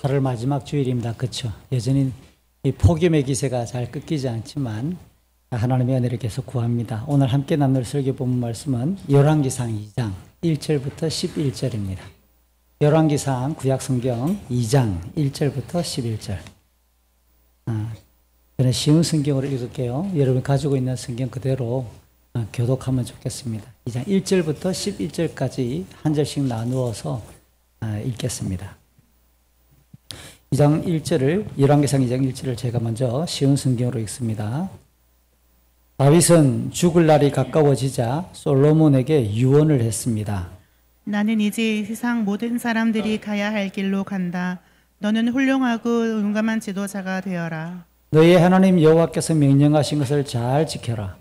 8월 마지막 주일입니다. 그렇죠? 여전히 이 폭염의 기세가 잘 꺾이지 않지만 하나님의 은혜를 계속 구합니다. 오늘 함께 나눌 설교 본문 말씀은 열왕기상 2장 1절부터 11절입니다. 열왕기상 구약성경 2장 1절부터 11절. 저는 쉬운 성경으로 읽을게요. 여러분 가지고 있는 성경 그대로 교독하면 좋겠습니다. 2장 1절부터 11절까지 한 절씩 나누어서 읽겠습니다. 2장 1절을 열왕기상 2장 1절을 제가 먼저 쉬운 성경으로 읽습니다. 다윗은 죽을 날이 가까워지자 솔로몬에게 유언을 했습니다. 나는 이제 세상 모든 사람들이 가야 할 길로 간다. 너는 훌륭하고 용감한 지도자가 되어라. 너의 하나님 여호와께서 명령하신 것을 잘 지켜라.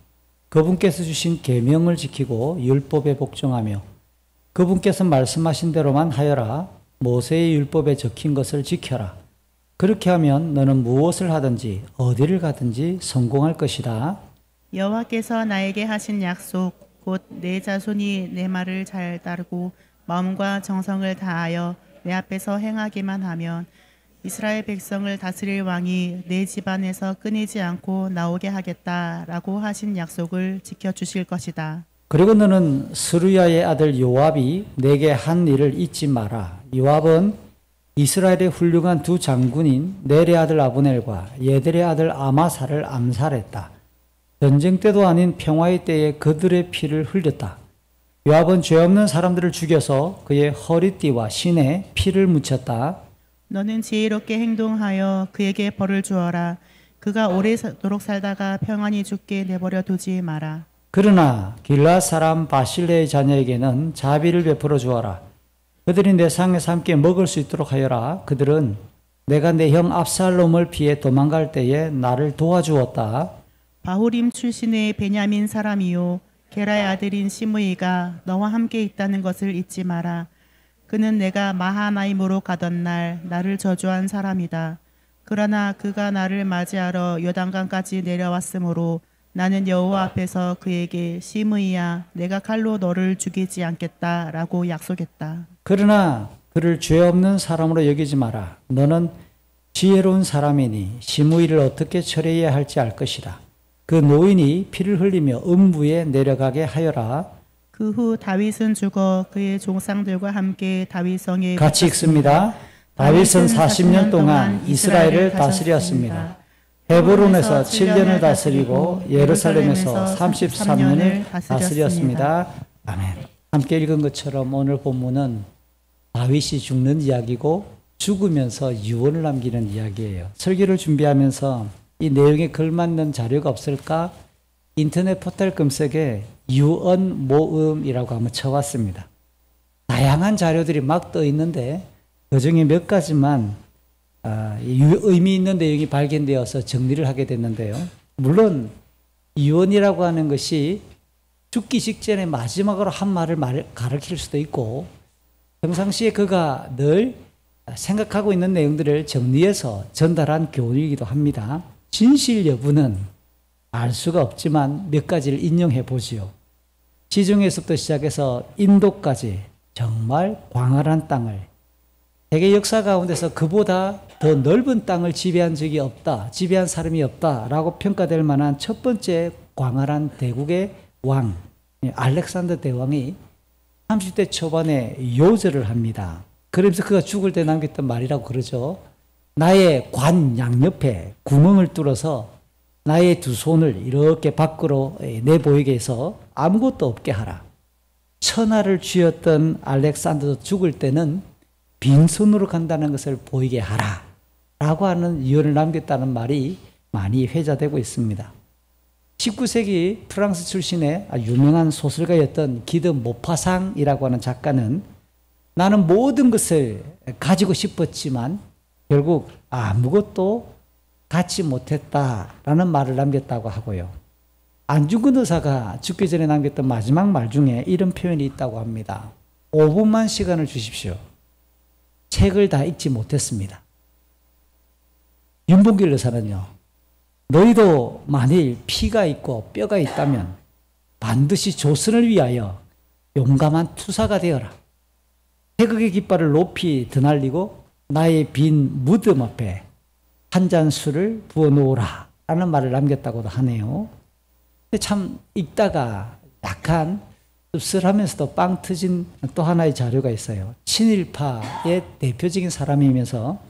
그분께서 주신 계명을 지키고 율법에 복종하며 그분께서 말씀하신 대로만 하여라. 모세의 율법에 적힌 것을 지켜라. 그렇게 하면 너는 무엇을 하든지 어디를 가든지 성공할 것이다. 여호와께서 나에게 하신 약속 곧 내 자손이 내 말을 잘 따르고 마음과 정성을 다하여 내 앞에서 행하기만 하면 이스라엘 백성을 다스릴 왕이 내 집안에서 끊이지 않고 나오게 하겠다라고 하신 약속을 지켜주실 것이다. 그리고 너는 스루야의 아들 요압이 내게 한 일을 잊지 마라. 요압은 이스라엘의 훌륭한 두 장군인 넬의 아들 아브넬과 예델의 아들 아마사를 암살했다. 전쟁 때도 아닌 평화의 때에 그들의 피를 흘렸다. 요압은 죄 없는 사람들을 죽여서 그의 허리띠와 신에 피를 묻혔다. 너는 지혜롭게 행동하여 그에게 벌을 주어라. 그가 오래도록 살다가 평안히 죽게 내버려 두지 마라. 그러나 길앗 사람 바실레의 자녀에게는 자비를 베풀어 주어라. 그들이 내 상에서 함께 먹을 수 있도록 하여라. 그들은 내가 내 형 압살롬을 피해 도망갈 때에 나를 도와주었다. 바후림 출신의 베냐민 사람이요 게라의 아들인 시므이가 너와 함께 있다는 것을 잊지 마라. 그는 내가 마하나임으로 가던 날 나를 저주한 사람이다. 그러나 그가 나를 맞이하러 요단강까지 내려왔으므로 나는 여호와 앞에서 그에게 시므이야 내가 칼로 너를 죽이지 않겠다라고 약속했다. 그러나 그를 죄 없는 사람으로 여기지 마라. 너는 지혜로운 사람이니 시므이를 어떻게 처리해야 할지 알 것이다. 그 노인이 피를 흘리며 음부에 내려가게 하여라. 그 후 다윗은 죽어 그의 종상들과 함께 다윗성에 같이 읽습니다. 다윗은 40년 동안 이스라엘을 다스렸습니다. 헤브론에서 7년을 다스리고 예루살렘에서 33년을 다스렸습니다. 아멘. 함께 읽은 것처럼 오늘 본문은 다윗이 죽는 이야기고 죽으면서 유언을 남기는 이야기예요. 설교를 준비하면서 이 내용에 걸맞는 자료가 없을까? 인터넷 포털 검색에 유언 모음이라고 한번 쳐봤습니다. 다양한 자료들이 막 떠 있는데 그중에 몇 가지만 의미 있는 내용이 발견되어서 정리를 하게 됐는데요. 물론 유언이라고 하는 것이 죽기 직전에 마지막으로 한 말을 가르칠 수도 있고 평상시에 그가 늘 생각하고 있는 내용들을 정리해서 전달한 교훈이기도 합니다. 진실 여부는 알 수가 없지만 몇 가지를 인용해 보지요. 지중해에서부터 시작해서 인도까지 정말 광활한 땅을 세계 역사 가운데서 그보다 더 넓은 땅을 지배한 적이 없다, 지배한 사람이 없다라고 평가될 만한 첫 번째 광활한 대국의 왕 알렉산더 대왕이 30대 초반에 요절을 합니다. 그러면서 그가 죽을 때 남겼던 말이라고 그러죠. 나의 관 양옆에 구멍을 뚫어서 나의 두 손을 이렇게 밖으로 내보이게 해서 아무것도 없게 하라. 천하를 쥐었던 알렉산더도 죽을 때는 빈손으로 간다는 것을 보이게 하라. 라고 하는 유언을 남겼다는 말이 많이 회자되고 있습니다. 19세기 프랑스 출신의 유명한 소설가였던 기드 모파상이라고 하는 작가는 나는 모든 것을 가지고 싶었지만 결국 아무것도 갖지 못했다라는 말을 남겼다고 하고요. 안중근 의사가 죽기 전에 남겼던 마지막 말 중에 이런 표현이 있다고 합니다. 5분만 시간을 주십시오. 책을 다 읽지 못했습니다. 윤봉길 의사는요. 너희도 만일 피가 있고 뼈가 있다면 반드시 조선을 위하여 용감한 투사가 되어라. 태극의 깃발을 높이 드날리고 나의 빈 무덤 앞에 한 잔 술을 부어 놓으라 라는 말을 남겼다고도 하네요. 근데 참 읽다가 약간 씁쓸하면서도 빵 터진 또 하나의 자료가 있어요. 친일파의 대표적인 사람이면서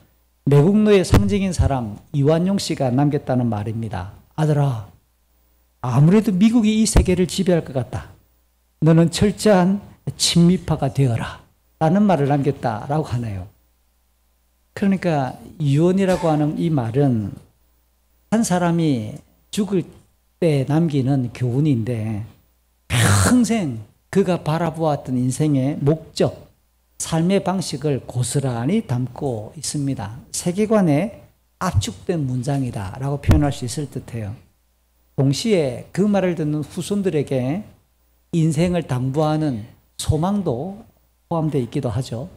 매국노의 상징인 사람 이완용 씨가 남겼다는 말입니다. 아들아, 아무래도 미국이 이 세계를 지배할 것 같다. 너는 철저한 친미파가 되어라 라는 말을 남겼다라고 하네요. 그러니까 유언이라고 하는 이 말은 한 사람이 죽을 때 남기는 교훈인데 평생 그가 바라보았던 인생의 목적, 삶의 방식을 고스란히 담고 있습니다. 세계관에 압축된 문장이다 라고 표현할 수 있을 듯해요. 동시에 그 말을 듣는 후손들에게 인생을 당부하는 소망도 포함되어 있기도 하죠.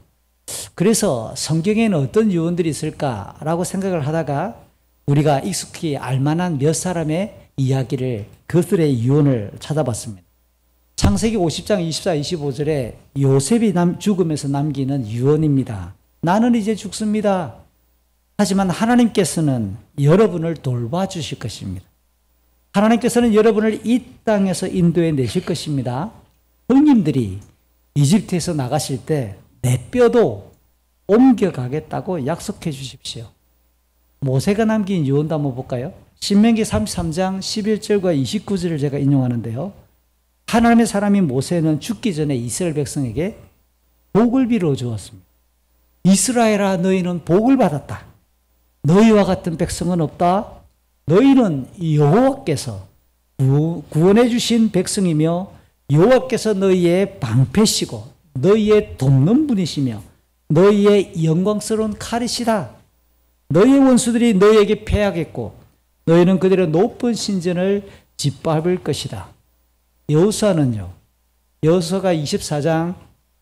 그래서 성경에는 어떤 유언들이 있을까라고 생각을 하다가 우리가 익숙히 알만한 몇 사람의 이야기를, 그들의 유언을 찾아봤습니다. 창세기 50장 24, 25절에 요셉이 죽으면서 남기는 유언입니다. 나는 이제 죽습니다. 하지만 하나님께서는 여러분을 돌봐주실 것입니다. 하나님께서는 여러분을 이 땅에서 인도해 내실 것입니다. 형님들이 이집트에서 나가실 때 내 뼈도 옮겨가겠다고 약속해 주십시오. 모세가 남긴 유언도 한번 볼까요? 신명기 33장 11절과 29절을 제가 인용하는데요. 하나님의 사람인 모세는 죽기 전에 이스라엘 백성에게 복을 빌어 주었습니다. 이스라엘아, 너희는 복을 받았다. 너희와 같은 백성은 없다. 너희는 여호와께서 구원해 주신 백성이며 여호와께서 너희의 방패시고 너희의 돕는 분이시며 너희의 영광스러운 칼이시다. 너희의 원수들이 너희에게 패하겠고 너희는 그들의 높은 신전을 짓밟을 것이다. 여호수아는요, 여호수아가 24장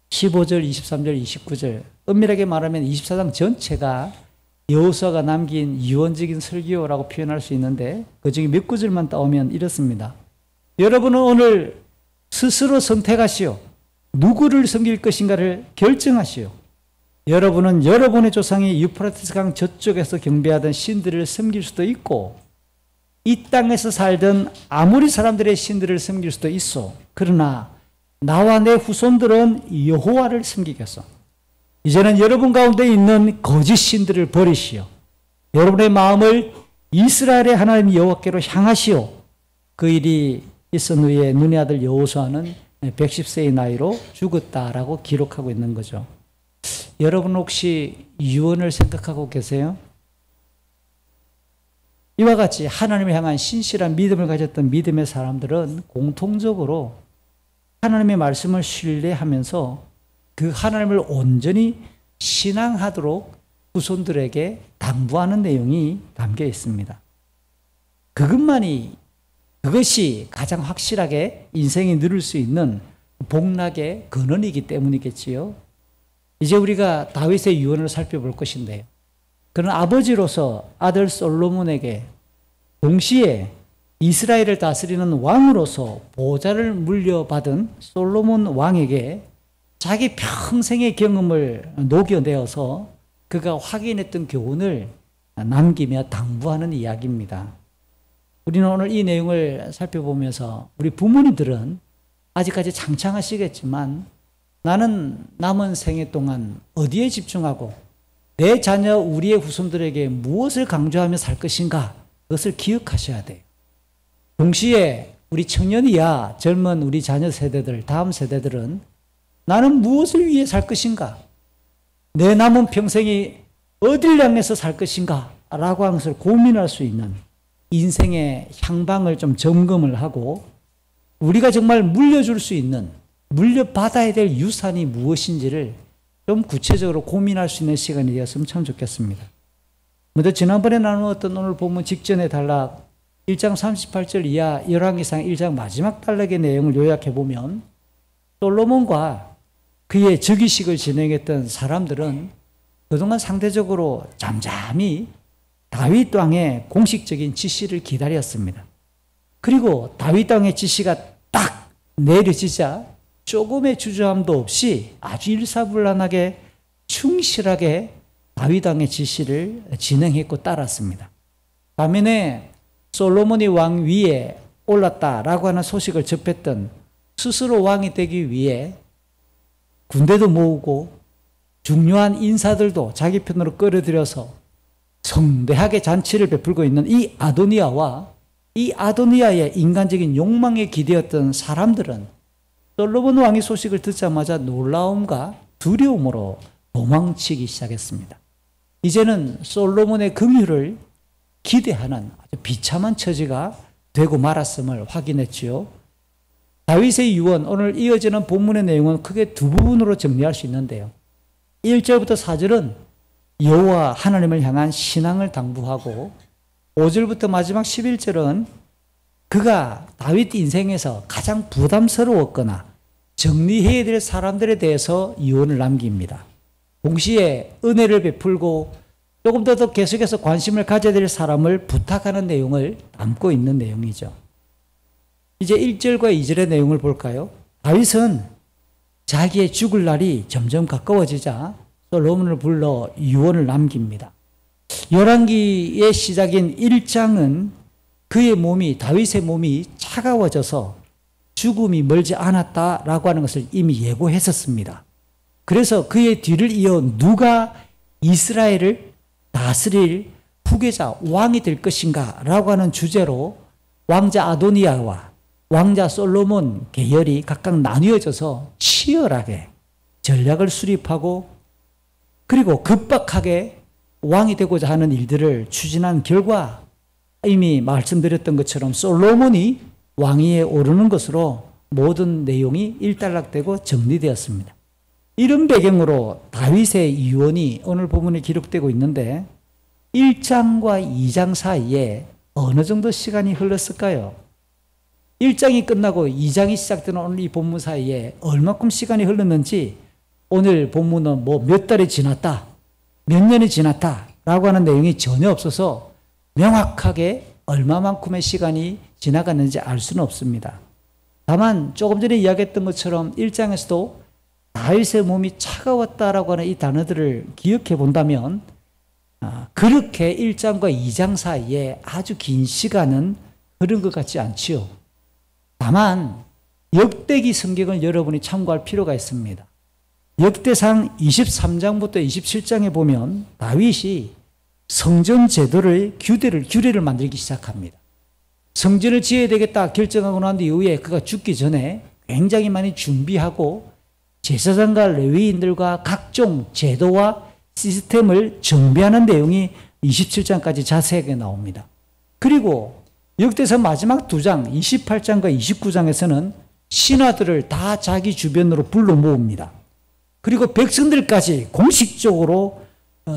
15절, 23절, 29절, 엄밀하게 말하면 24장 전체가 여호수아가 남긴 유언적인 설교라고 표현할 수 있는데 그중에 몇 구절만 따오면 이렇습니다. 여러분은 오늘 스스로 선택하시오. 누구를 섬길 것인가를 결정하시오. 여러분은 여러분의 조상이 유프라테스 강 저쪽에서 경배하던 신들을 섬길 수도 있고 이 땅에서 살던 아무리 사람들의 신들을 섬길 수도 있어. 그러나 나와 내 후손들은 여호와를 섬기겠소. 이제는 여러분 가운데 있는 거짓 신들을 버리시오. 여러분의 마음을 이스라엘의 하나님 여호와께로 향하시오. 그 일이 있은 후에 눈의 아들 여호수아는 110세의 나이로 죽었다라고 기록하고 있는 거죠. 여러분 혹시 유언을 생각하고 계세요? 이와 같이 하나님을 향한 신실한 믿음을 가졌던 믿음의 사람들은 공통적으로 하나님의 말씀을 신뢰하면서 그 하나님을 온전히 신앙하도록 후손들에게 당부하는 내용이 담겨 있습니다. 그것이 가장 확실하게 인생이 누릴 수 있는 복락의 근원이기 때문이겠지요. 이제 우리가 다윗의 유언을 살펴볼 것인데요. 그는 아버지로서 아들 솔로몬에게 동시에 이스라엘을 다스리는 왕으로서 보좌를 물려받은 솔로몬 왕에게 자기 평생의 경험을 녹여내어서 그가 확인했던 교훈을 남기며 당부하는 이야기입니다. 우리는 오늘 이 내용을 살펴보면서 우리 부모님들은 아직까지 창창하시겠지만 나는 남은 생애 동안 어디에 집중하고 내 자녀, 우리의 후손들에게 무엇을 강조하며 살 것인가, 그것을 기억하셔야 돼요. 동시에 우리 청년이야 젊은 우리 자녀 세대들, 다음 세대들은 나는 무엇을 위해 살 것인가, 내 남은 평생이 어딜 향해서 살 것인가 라고 하는 것을 고민할 수 있는 인생의 향방을 좀 점검을 하고 우리가 정말 물려줄 수 있는, 물려받아야 될 유산이 무엇인지를 좀 구체적으로 고민할 수 있는 시간이 되었으면 참 좋겠습니다. 먼저 지난번에 나누었던 오늘 본문 직전의 단락 1장 38절 이하 열왕기상 1장 마지막 단락의 내용을 요약해보면 솔로몬과 그의 즉위식을 진행했던 사람들은 그동안 상대적으로 잠잠히 다윗 왕의 공식적인 지시를 기다렸습니다. 그리고 다윗 왕의 지시가 딱 내려지자 조금의 주저함도 없이 아주 일사불란하게 충실하게 다윗 왕의 지시를 진행했고 따랐습니다. 반면에 솔로몬이 왕 위에 올랐다라고 하는 소식을 접했던 스스로 왕이 되기 위해 군대도 모으고 중요한 인사들도 자기 편으로 끌어들여서 성대하게 잔치를 베풀고 있는 이 아도니아와 이 아도니아의 인간적인 욕망에 기대었던 사람들은 솔로몬 왕의 소식을 듣자마자 놀라움과 두려움으로 도망치기 시작했습니다. 이제는 솔로몬의 긍휼을 기대하는 아주 비참한 처지가 되고 말았음을 확인했지요. 다윗의 유언, 오늘 이어지는 본문의 내용은 크게 두 부분으로 정리할 수 있는데요. 1절부터 4절은 여호와 하나님을 향한 신앙을 당부하고 5절부터 마지막 11절은 그가 다윗 인생에서 가장 부담스러웠거나 정리해야 될 사람들에 대해서 유언을 남깁니다. 동시에 은혜를 베풀고 조금 더 계속해서 관심을 가져야 될 사람을 부탁하는 내용을 담고 있는 내용이죠. 이제 1절과 2절의 내용을 볼까요? 다윗은 자기의 죽을 날이 점점 가까워지자 솔로몬을 불러 유언을 남깁니다. 열왕기의 시작인 1장은 그의 몸이, 다윗의 몸이 차가워져서 죽음이 멀지 않았다라고 하는 것을 이미 예고했었습니다. 그래서 그의 뒤를 이어 누가 이스라엘을 다스릴 후계자, 왕이 될 것인가 라고 하는 주제로 왕자 아도니아와 왕자 솔로몬 계열이 각각 나뉘어져서 치열하게 전략을 수립하고 그리고 급박하게 왕이 되고자 하는 일들을 추진한 결과 이미 말씀드렸던 것처럼 솔로몬이 왕위에 오르는 것으로 모든 내용이 일단락되고 정리되었습니다. 이런 배경으로 다윗의 유언이 오늘 본문에 기록되고 있는데 1장과 2장 사이에 어느 정도 시간이 흘렀을까요? 1장이 끝나고 2장이 시작되는 오늘 이 본문 사이에 얼마큼 시간이 흘렀는지 오늘 본문은 뭐 몇 달이 지났다, 몇 년이 지났다 라고 하는 내용이 전혀 없어서 명확하게 얼마만큼의 시간이 지나갔는지 알 수는 없습니다. 다만 조금 전에 이야기했던 것처럼 1장에서도 다윗의 몸이 차가웠다라고 하는 이 단어들을 기억해 본다면 그렇게 1장과 2장 사이에 아주 긴 시간은 흐른 것 같지 않지요. 다만 역대기 성경을 여러분이 참고할 필요가 있습니다. 역대상 23장부터 27장에 보면 다윗이 성전 제도를 규례를 만들기 시작합니다. 성전을 지어야 되겠다 결정하고 난 이후에 그가 죽기 전에 굉장히 많이 준비하고 제사장과 레위인들과 각종 제도와 시스템을 정비하는 내용이 27장까지 자세하게 나옵니다. 그리고 역대상 마지막 두 장 28장과 29장에서는 신하들을 다 자기 주변으로 불러 모읍니다. 그리고 백성들까지 공식적으로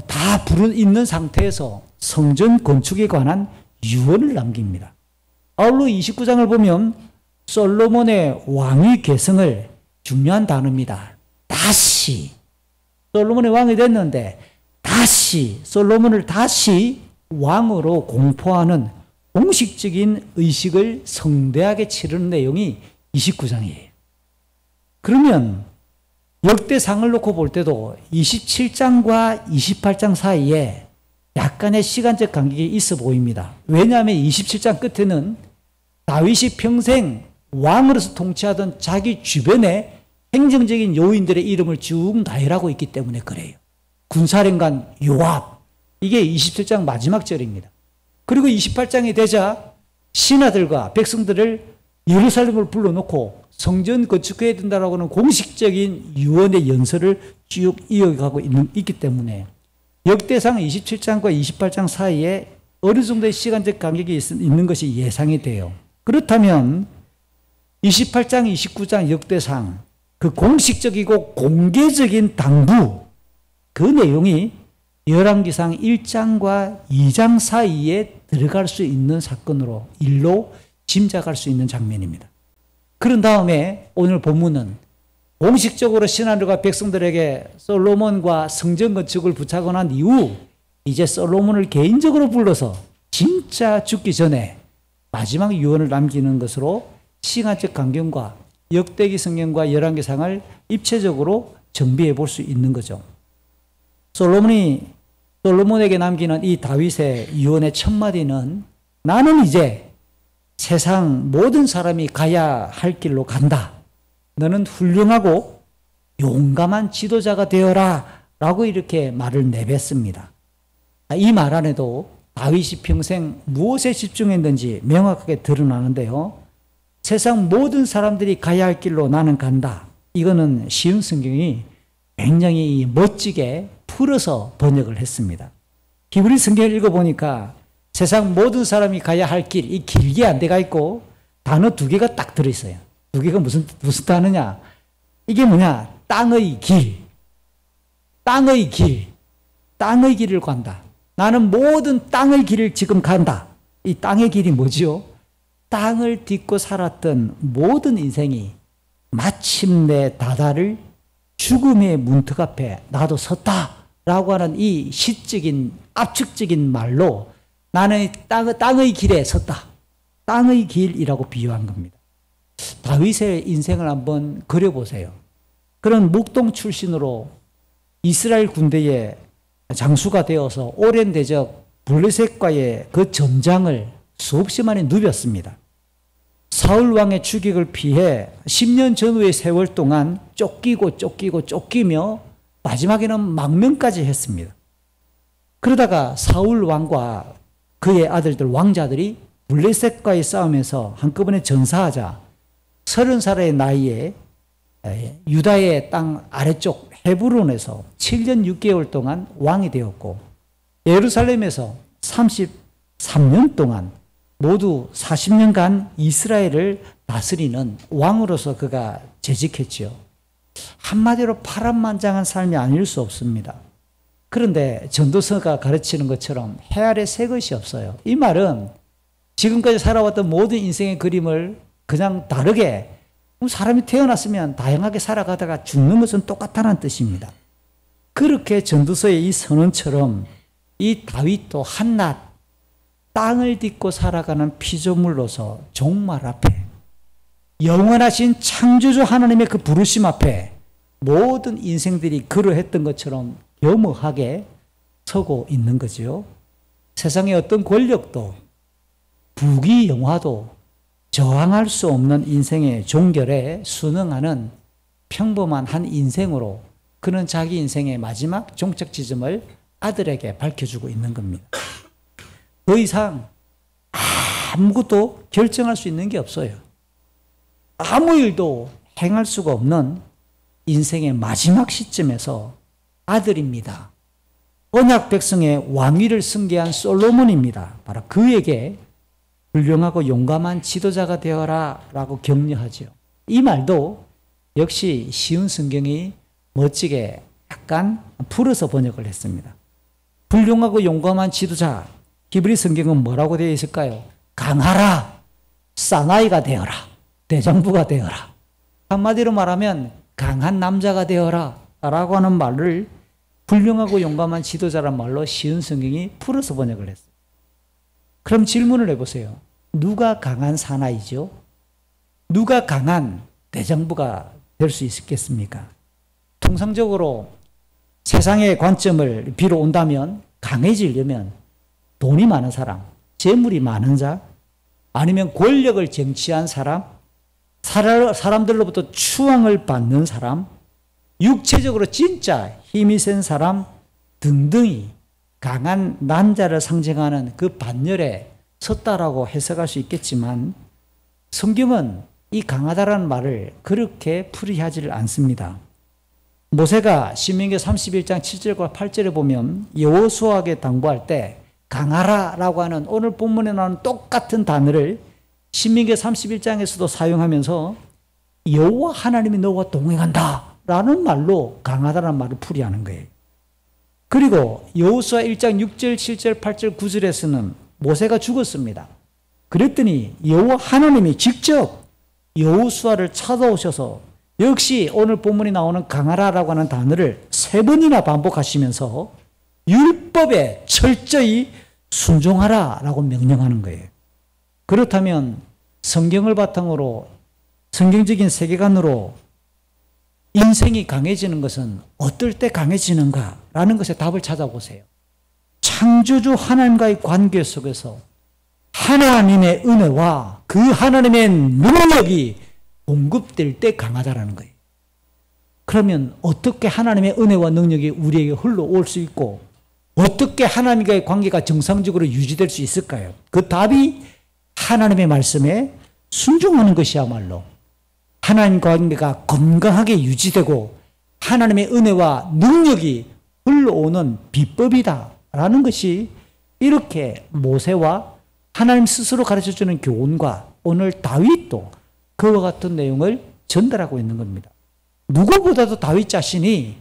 다 있는 상태에서 성전 건축에 관한 유언을 남깁니다. 아울러 29장을 보면 솔로몬의 왕위 계승을 중요한 단어입니다. 다시 솔로몬의 왕이 됐는데 다시 솔로몬을 다시 왕으로 공포하는 공식적인 의식을 성대하게 치르는 내용이 29장이에요. 그러면 역대상을 놓고 볼 때도 27장과 28장 사이에 약간의 시간적 간격이 있어 보입니다. 왜냐하면 27장 끝에는 다윗이 평생 왕으로서 통치하던 자기 주변의 행정적인 요인들의 이름을 쭉 나열하고 있기 때문에 그래요. 군사령관 요압, 이게 27장 마지막 절입니다. 그리고 28장이 되자 신하들과 백성들을 예루살렘을 불러놓고 성전 건축해야 된다라고 하는 공식적인 유언의 연설을 쭉 이어가고 있기 때문에 역대상 27장과 28장 사이에 어느 정도의 시간적 간격이 있는 것이 예상이 돼요. 그렇다면 28장, 29장 역대상 그 공식적이고 공개적인 당부 그 내용이 열왕기상 1장과 2장 사이에 들어갈 수 있는 사건으로 일로 짐작할 수 있는 장면입니다. 그런 다음에 오늘 본문은 공식적으로 신하들과 백성들에게 솔로몬과 성전 건축을 부탁을 한 이후 이제 솔로몬을 개인적으로 불러서 진짜 죽기 전에 마지막 유언을 남기는 것으로 시간적 간격과 역대기 성경과 열왕기상을 입체적으로 정비해 볼 수 있는 거죠. 솔로몬이 솔로몬에게 남기는 이 다윗의 유언의 첫 마디는 나는 이제 세상 모든 사람이 가야 할 길로 간다. 너는 훌륭하고 용감한 지도자가 되어라 라고 이렇게 말을 내뱉습니다. 이 말 안에도 다윗이 평생 무엇에 집중했는지 명확하게 드러나는데요. 세상 모든 사람들이 가야 할 길로 나는 간다. 이거는 쉬운 성경이 굉장히 멋지게 풀어서 번역을 했습니다. 히브리 성경을 읽어보니까 세상 모든 사람이 가야 할 길, 이 길게 안 돼가 있고 단어 두 개가 딱 들어있어요. 두 개가 무슨 단어냐? 이게 뭐냐? 땅의 길. 땅의 길. 땅의 길을 간다. 나는 모든 땅의 길을 지금 간다. 이 땅의 길이 뭐지요? 땅을 딛고 살았던 모든 인생이 마침내 다다를 죽음의 문턱 앞에 나도 섰다라고 하는 이 시적인 압축적인 말로 나는 땅의 길에 섰다. 땅의 길이라고 비유한 겁니다. 다윗의 인생을 한번 그려보세요. 그런 목동 출신으로 이스라엘 군대의 장수가 되어서 오랜 대적 블레셋과의 그 전장을 수없이 많이 누볐습니다. 사울 왕의 추격을 피해 10년 전후의 세월 동안 쫓기며 마지막에는 망명까지 했습니다. 그러다가 사울 왕과 그의 아들들 왕자들이 블레셋과의 싸움에서 한꺼번에 전사하자 30살의 나이에 유다의 땅 아래쪽 헤브론에서 7년 6개월 동안 왕이 되었고 예루살렘에서 33년 동안 모두 40년간 이스라엘을 다스리는 왕으로서 그가 재직했지요. 한마디로 파란만장한 삶이 아닐 수 없습니다. 그런데 전도서가 가르치는 것처럼 해 아래 새 것이 없어요. 이 말은 지금까지 살아왔던 모든 인생의 그림을 그냥 다르게 사람이 태어났으면 다양하게 살아가다가 죽는 것은 똑같다는 뜻입니다. 그렇게 전도서의 이 선언처럼 이 다윗도 한낱 땅을 딛고 살아가는 피조물로서 종말 앞에 영원하신 창조주 하나님의 그 부르심 앞에 모든 인생들이 그러했던 것처럼 겸허하게 서고 있는 거죠. 세상의 어떤 권력도 부귀영화도 저항할 수 없는 인생의 종결에 순응하는 평범한 한 인생으로 그는 자기 인생의 마지막 종착 지점을 아들에게 밝혀주고 있는 겁니다. 더 이상 아무것도 결정할 수 있는 게 없어요. 아무 일도 행할 수가 없는 인생의 마지막 시점에서 아들입니다. 언약 백성의 왕위를 승계한 솔로몬입니다. 바로 그에게 훌륭하고 용감한 지도자가 되어라 라고 격려하죠. 이 말도 역시 쉬운 성경이 멋지게 약간 풀어서 번역을 했습니다. 훌륭하고 용감한 지도자, 히브리 성경은 뭐라고 되어 있을까요? 강하라, 사나이가 되어라, 대장부가 되어라. 한마디로 말하면 강한 남자가 되어라 라고 하는 말을 훌륭하고 용감한 지도자란 말로 쉬운 성경이 풀어서 번역을 했어요. 그럼 질문을 해보세요. 누가 강한 사나이죠? 누가 강한 대장부가 될 수 있겠습니까? 통상적으로 세상의 관점을 비로 온다면 강해지려면 돈이 많은 사람, 재물이 많은 자, 아니면 권력을 쟁취한 사람, 사람들로부터 추앙을 받는 사람, 육체적으로 진짜 힘이 센 사람 등등이 강한 남자를 상징하는 그 반열에 섰다라고 해석할 수 있겠지만 성경은 이 강하다라는 말을 그렇게 풀이하지를 않습니다. 모세가 신명기 31장 7절과 8절에 보면 여호수아에게 당부할 때 강하라라고 하는 오늘 본문에 나오는 똑같은 단어를 신명기 31장에서도 사용하면서 여호와 하나님이 너와 동행한다 라는 말로 강하다라는 말을 풀이하는 거예요. 그리고 여호수아 1장 6절, 7절, 8절, 9절에서는 모세가 죽었습니다. 그랬더니 여호와 하나님이 직접 여호수아를 찾아오셔서 역시 오늘 본문에 나오는 강하라라고 하는 단어를 3번이나 반복하시면서 율법에 철저히 순종하라라고 명령하는 거예요. 그렇다면 성경을 바탕으로 성경적인 세계관으로 인생이 강해지는 것은 어떨 때 강해지는가라는 것에 답을 찾아보세요. 창조주 하나님과의 관계 속에서 하나님의 은혜와 그 하나님의 능력이 공급될 때 강하다라는 거예요. 그러면 어떻게 하나님의 은혜와 능력이 우리에게 흘러올 수 있고 어떻게 하나님과의 관계가 정상적으로 유지될 수 있을까요? 그 답이 하나님의 말씀에 순종하는 것이야말로 하나님 관계가 건강하게 유지되고 하나님의 은혜와 능력이 흘러오는 비법이다라는 것이 이렇게 모세와 하나님 스스로 가르쳐주는 교훈과 오늘 다윗도 그와 같은 내용을 전달하고 있는 겁니다. 누구보다도 다윗 자신이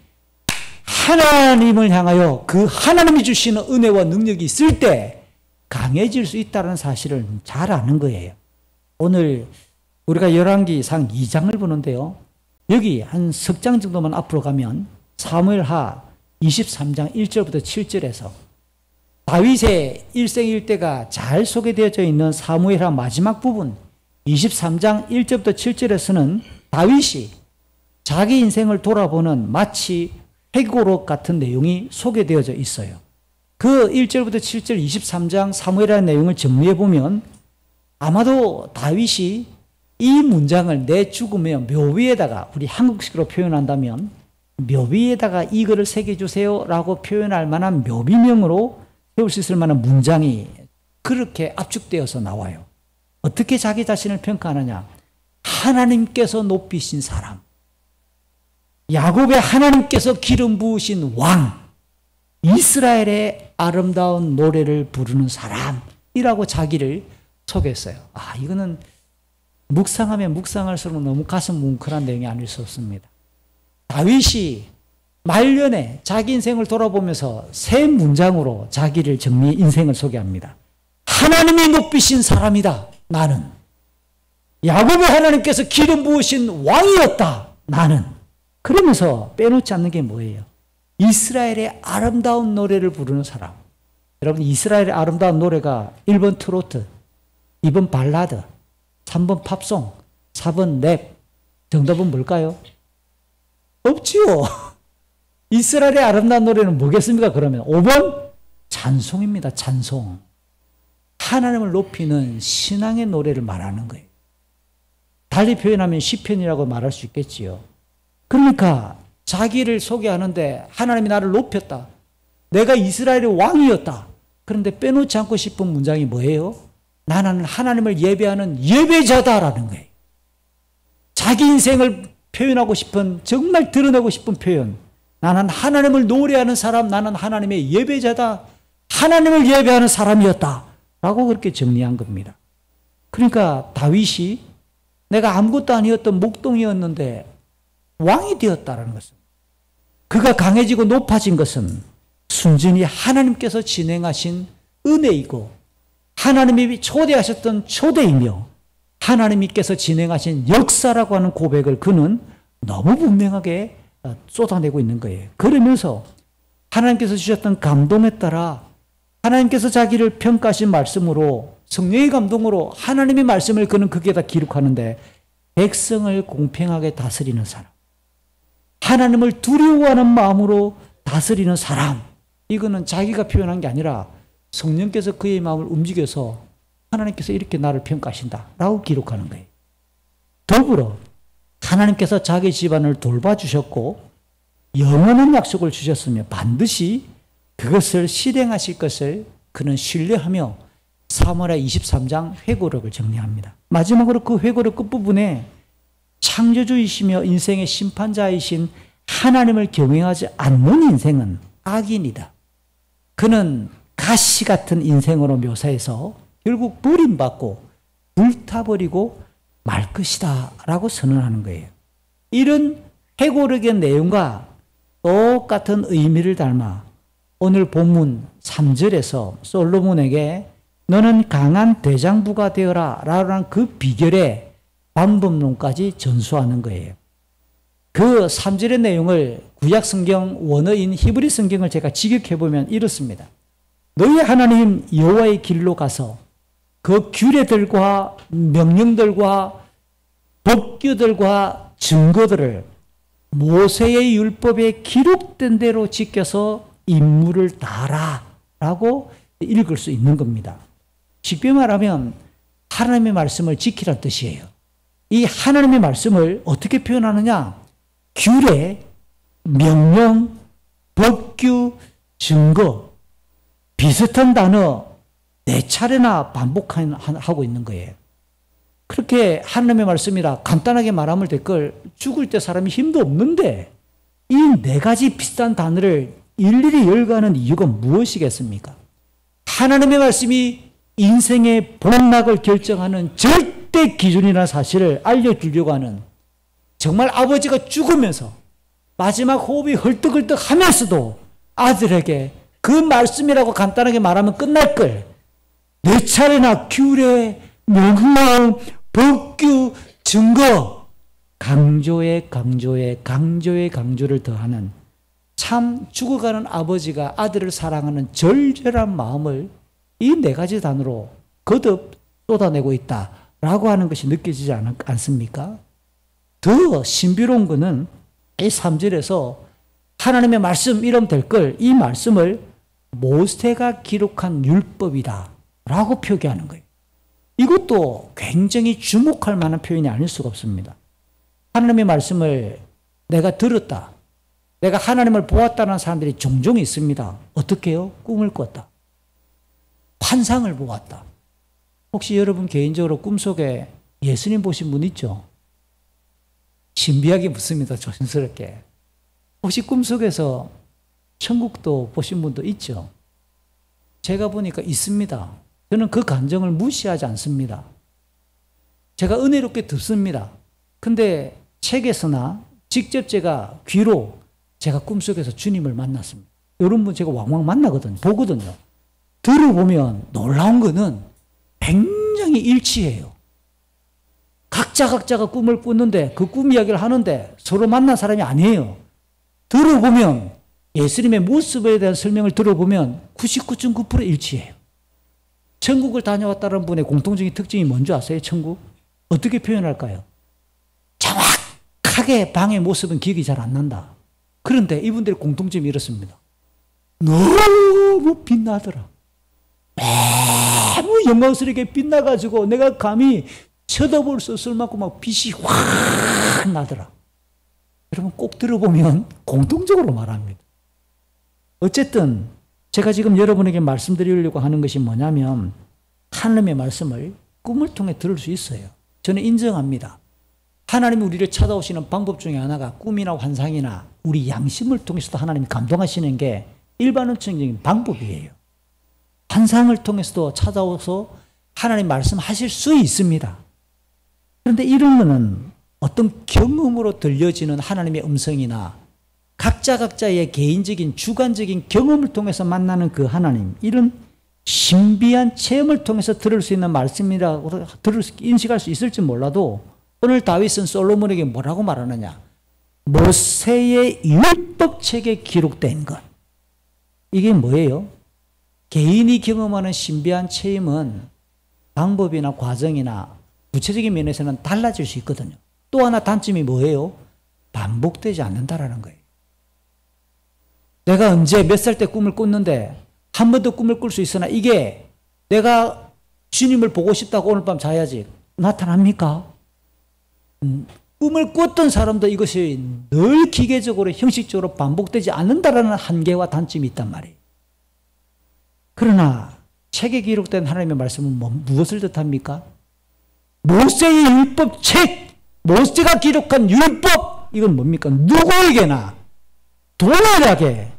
하나님을 향하여 그 하나님이 주시는 은혜와 능력이 있을 때 강해질 수 있다는 사실을 잘 아는 거예요. 오늘 우리가 열왕기상 2장을 보는데요. 여기 한 석 장 정도만 앞으로 가면 사무엘하 23장 1절부터 7절에서 다윗의 일생일대가 잘 소개되어져 있는 사무엘하 마지막 부분 23장 1절부터 7절에서는 다윗이 자기 인생을 돌아보는 마치 회고록 같은 내용이 소개되어져 있어요. 그 1절부터 7절 23장 사무엘하의 내용을 정리해 보면 아마도 다윗이 이 문장을 내 죽음에 묘비에다가 우리 한국식으로 표현한다면 묘비에다가 이거를 새겨주세요 라고 표현할 만한 묘비명으로 세울 수 있을 만한 문장이 그렇게 압축되어서 나와요. 어떻게 자기 자신을 평가하느냐? 하나님께서 높이신 사람, 야곱의 하나님께서 기름 부으신 왕, 이스라엘의 아름다운 노래를 부르는 사람이라고 자기를 소개했어요. 이거는 묵상하면 묵상할수록 너무 가슴 뭉클한 내용이 아닐 수 없습니다. 다윗이 말년에 자기 인생을 돌아보면서 세 문장으로 자기를 인생을 소개합니다. 하나님이 높이신 사람이다, 나는. 야곱의 하나님께서 기름 부으신 왕이었다, 나는. 그러면서 빼놓지 않는 게 뭐예요? 이스라엘의 아름다운 노래를 부르는 사람. 여러분, 이스라엘의 아름다운 노래가 1번 트로트, 2번 발라드, 3번 팝송, 4번 랩. 정답은 뭘까요? 없지요. 이스라엘의 아름다운 노래는 뭐겠습니까? 그러면 5번 찬송입니다. 찬송. 하나님을 높이는 신앙의 노래를 말하는 거예요. 달리 표현하면 시편이라고 말할 수 있겠지요. 그러니까 자기를 소개하는데 하나님이 나를 높였다. 내가 이스라엘의 왕이었다. 그런데 빼놓지 않고 싶은 문장이 뭐예요? 나는 하나님을 예배하는 예배자다라는 거예요. 자기 인생을 표현하고 싶은, 정말 드러내고 싶은 표현. 나는 하나님을 노래하는 사람, 나는 하나님의 예배자다. 하나님을 예배하는 사람이었다. 라고 그렇게 정리한 겁니다. 그러니까 다윗이 내가 아무것도 아니었던 목동이었는데 왕이 되었다는 것은, 그가 강해지고 높아진 것은 순전히 하나님께서 진행하신 은혜이고 하나님이 초대하셨던 초대이며 하나님께서 진행하신 역사라고 하는 고백을 그는 너무 분명하게 쏟아내고 있는 거예요. 그러면서 하나님께서 주셨던 감동에 따라 하나님께서 자기를 평가하신 말씀으로, 성령의 감동으로 하나님의 말씀을 그는 거기에다 기록하는데, 백성을 공평하게 다스리는 사람, 하나님을 두려워하는 마음으로 다스리는 사람, 이거는 자기가 표현한 게 아니라 성령께서 그의 마음을 움직여서 하나님께서 이렇게 나를 평가하신다 라고 기록하는 거예요. 더불어 하나님께서 자기 집안을 돌봐주셨고 영원한 약속을 주셨으며 반드시 그것을 실행하실 것을 그는 신뢰하며 사무엘하 23장 회고록을 정리합니다. 마지막으로 그 회고록 끝부분에 창조주이시며 인생의 심판자이신 하나님을 경외하지 않는 인생은 악인이다. 그는 가시 같은 인생으로 묘사해서 결국 버림받고 불타버리고 말 것이다 라고 선언하는 거예요. 이런 회고록의 내용과 똑같은 의미를 담아 오늘 본문 3절에서 솔로몬에게 너는 강한 대장부가 되어라 라는 그 비결의 방법론까지 전수하는 거예요. 그 3절의 내용을 구약 성경 원어인 히브리 성경을 제가 직역해보면 이렇습니다. 너희 하나님 여호와의 길로 가서 그 규례들과 명령들과 법규들과 증거들을 모세의 율법에 기록된 대로 지켜서 임무를 다하라 라고 읽을 수 있는 겁니다. 쉽게 말하면 하나님의 말씀을 지키라는 뜻이에요. 이 하나님의 말씀을 어떻게 표현하느냐? 규례, 명령, 법규, 증거, 비슷한 단어 4차례나 반복하고 있는 거예요. 그렇게 하나님의 말씀이라 간단하게 말하면 될 걸 죽을 때 사람이 힘도 없는데 이 4가지 비슷한 단어를 일일이 열거하는 이유가 무엇이겠습니까? 하나님의 말씀이 인생의 복락을 결정하는 절대 기준이라는 사실을 알려주려고 하는, 정말 아버지가 죽으면서 마지막 호흡이 헐떡헐떡 하면서도 아들에게 그 말씀이라고 간단하게 말하면 끝날 걸 4차례나 규례, 명령, 법규, 증거, 강조에 강조를 더하는, 참 죽어가는 아버지가 아들을 사랑하는 절절한 마음을 이 4가지 단어로 거듭 쏟아내고 있다라고 하는 것이 느껴지지 않습니까? 더 신비로운 것은 이 3절에서 하나님의 말씀 이름 될 걸, 이 말씀을 모세가 기록한 율법이다 라고 표기하는 거예요. 이것도 굉장히 주목할 만한 표현이 아닐 수가 없습니다. 하나님의 말씀을 내가 들었다, 내가 하나님을 보았다는 사람들이 종종 있습니다. 어떻게 해요? 꿈을 꿨다, 환상을 보았다. 혹시 여러분 개인적으로 꿈속에 예수님 보신 분 있죠? 신비하게 묻습니다. 조심스럽게. 혹시 꿈속에서 천국도 보신 분도 있죠? 제가 보니까 있습니다. 저는 그 감정을 무시하지 않습니다. 제가 은혜롭게 듣습니다. 근데 책에서나 직접 제가 귀로 제가 꿈속에서 주님을 만났습니다. 이런 분 제가 왕왕 만나거든요. 보거든요. 들어보면 놀라운 거는 굉장히 일치해요. 각자가 꿈을 꾸는데 그 꿈 이야기를 하는데 서로 만난 사람이 아니에요. 들어보면 예수님의 모습에 대한 설명을 들어보면 99.9% 일치해요. 천국을 다녀왔다는 분의 공통적인 특징이 뭔지 아세요? 천국? 어떻게 표현할까요? 정확하게 방의 모습은 기억이 잘 안 난다. 그런데 이분들의 공통점이 이렇습니다. 너무 빛나더라. 너무 영광스럽게 빛나가지고 내가 감히 쳐다볼 수 없을 만큼 막 빛이 확 나더라. 여러분 꼭 들어보면 공통적으로 말합니다. 어쨌든 제가 지금 여러분에게 말씀드리려고 하는 것이 뭐냐면 하나님의 말씀을 꿈을 통해 들을 수 있어요. 저는 인정합니다. 하나님이 우리를 찾아오시는 방법 중에 하나가 꿈이나 환상이나 우리 양심을 통해서도 하나님이 감동하시는 게 일반론적인 방법이에요. 환상을 통해서도 찾아오서 하나님 말씀하실 수 있습니다. 그런데 이런 거는 어떤 경험으로 들려지는 하나님의 음성이나 각자의 개인적인 주관적인 경험을 통해서 만나는 그 하나님, 이런 신비한 체험을 통해서 들을 수 있는 말씀이라고 인식할 수 있을지 몰라도 오늘 다윗은 솔로몬에게 뭐라고 말하느냐? 모세의 율법책에 기록된 것. 이게 뭐예요? 개인이 경험하는 신비한 체험은 방법이나 과정이나 구체적인 면에서는 달라질 수 있거든요. 또 하나 단점이 뭐예요? 반복되지 않는다라는 거예요. 내가 언제 몇 살 때 꿈을 꿨는데 한 번 더 꿈을 꿀 수 있으나 이게 내가 주님을 보고 싶다고 오늘 밤 자야지 나타납니까? 꿈을 꿨던 사람도 이것이 늘 기계적으로 형식적으로 반복되지 않는다라는 한계와 단점이 있단 말이에요. 그러나 책에 기록된 하나님의 말씀은 무엇을 뜻합니까? 모세의 율법책, 모세가 기록한 율법, 이건 뭡니까? 누구에게나 동일하게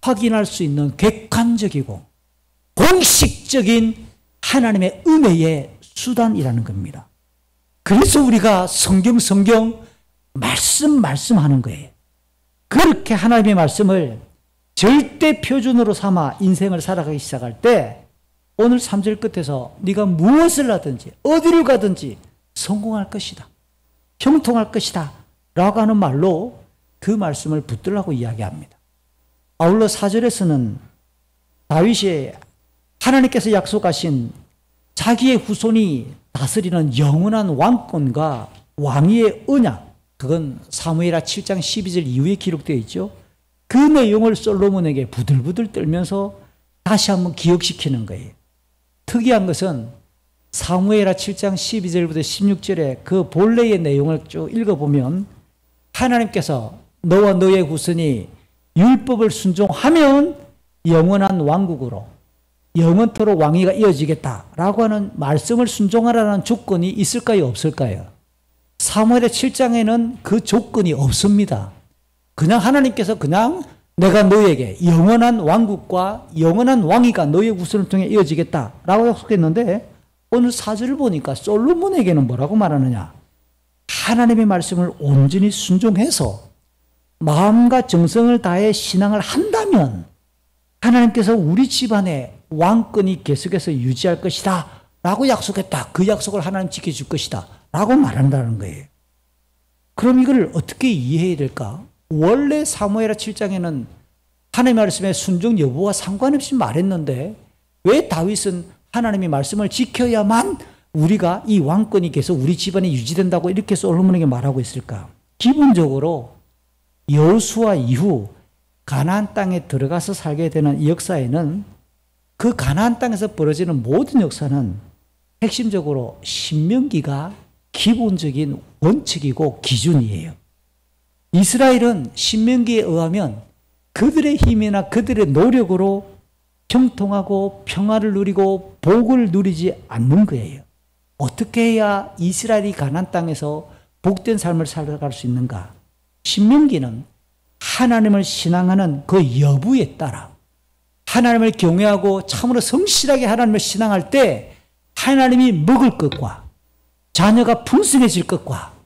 확인할 수 있는 객관적이고 공식적인 하나님의 은혜의 수단이라는 겁니다. 그래서 우리가 성경 말씀하는 거예요. 그렇게 하나님의 말씀을 절대 표준으로 삼아 인생을 살아가기 시작할 때 오늘 3절 끝에서 네가 무엇을 하든지 어디를 가든지 성공할 것이다, 형통할 것이다 라고 하는 말로 그 말씀을 붙들라고 이야기합니다. 아울러 4절에서는 다윗이 하나님께서 약속하신 자기의 후손이 다스리는 영원한 왕권과 왕위의 언약, 그건 사무엘하 7장 12절 이후에 기록되어 있죠. 그 내용을 솔로몬에게 부들부들 떨면서 다시 한번 기억시키는 거예요. 특이한 것은 사무엘하 7장 12절부터 16절에 그 본래의 내용을 쭉 읽어보면 하나님께서 너와 너의 후손이 율법을 순종하면 영원한 왕국으로 영원토록 왕위가 이어지겠다라고 하는 말씀을 순종하라는 조건이 있을까요? 없을까요? 사무엘하 7장에는 그 조건이 없습니다. 그냥 하나님께서 그냥 내가 너에게 영원한 왕국과 영원한 왕위가 너의 후손을 통해 이어지겠다라고 약속했는데 오늘 4절을 보니까 솔로몬에게는 뭐라고 말하느냐? 하나님의 말씀을 온전히 순종해서 마음과 정성을 다해 신앙을 한다면 하나님께서 우리 집안의 왕권이 계속해서 유지할 것이다 라고 약속했다. 그 약속을 하나님 지켜줄 것이다 라고 말한다는 거예요. 그럼 이걸 어떻게 이해해야 될까? 원래 사무엘하 7장에는 하나님의 말씀의 순종 여부와 상관없이 말했는데 왜 다윗은 하나님의 말씀을 지켜야만 우리가 이 왕권이 계속 우리 집안에 유지된다고 이렇게 솔로몬에게 말하고 있을까? 기본적으로 여호수아 이후 가나안 땅에 들어가서 살게 되는 이 역사에는 그 가나안 땅에서 벌어지는 모든 역사는 핵심적으로 신명기가 기본적인 원칙이고 기준이에요. 이스라엘은 신명기에 의하면 그들의 힘이나 그들의 노력으로 형통하고 평화를 누리고 복을 누리지 않는 거예요. 어떻게 해야 이스라엘이 가나안 땅에서 복된 삶을 살아갈 수 있는가? 신명기는 하나님을 신앙하는 그 여부에 따라 하나님을 경외하고 참으로 성실하게 하나님을 신앙할 때 하나님이 먹을 것과 자녀가 풍성해질 것과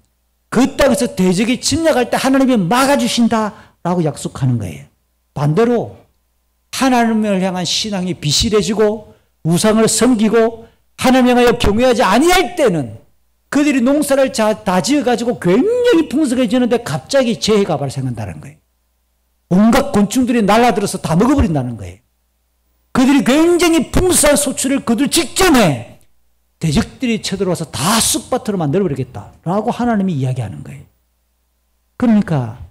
그 땅에서 대적이 침략할 때 하나님이 막아주신다라고 약속하는 거예요. 반대로 하나님을 향한 신앙이 비실해지고 우상을 섬기고 하나님을 향하여 경외하지 아니할 때는 그들이 농사를 다 지어가지고 굉장히 풍성해지는데 갑자기 재해가 발생한다는 거예요. 온갖 곤충들이 날아들어서 다 먹어버린다는 거예요. 그들이 굉장히 풍성한 소출을 거둘 직전에 대적들이 쳐들어와서 다 쑥밭으로 만들어버리겠다라고 하나님이 이야기하는 거예요. 그러니까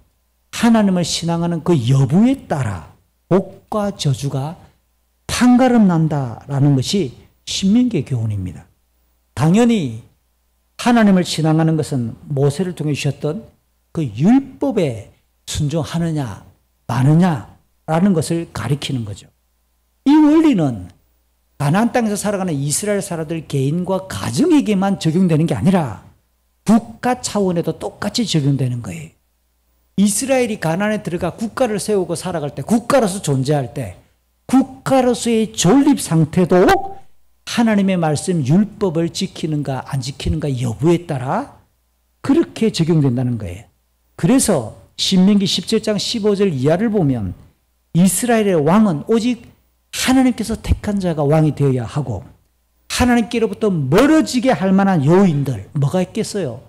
하나님을 신앙하는 그 여부에 따라 복과 저주가 판가름 난다라는 것이 신명기의 교훈입니다. 당연히 하나님을 신앙하는 것은 모세를 통해 주셨던 그 율법에 순종하느냐 마느냐라는 것을 가리키는 거죠. 이 원리는 가나안 땅에서 살아가는 이스라엘 사람들 개인과 가정에게만 적용되는 게 아니라 국가 차원에도 똑같이 적용되는 거예요. 이스라엘이 가나안에 들어가 국가를 세우고 살아갈 때, 국가로서 존재할 때, 국가로서의 존립 상태도 하나님의 말씀 율법을 지키는가 안 지키는가 여부에 따라 그렇게 적용된다는 거예요. 그래서 신명기 17장 15절 이하를 보면 이스라엘의 왕은 오직 하나님께서 택한 자가 왕이 되어야 하고 하나님께로부터 멀어지게 할 만한 요인들 뭐가 있겠어요?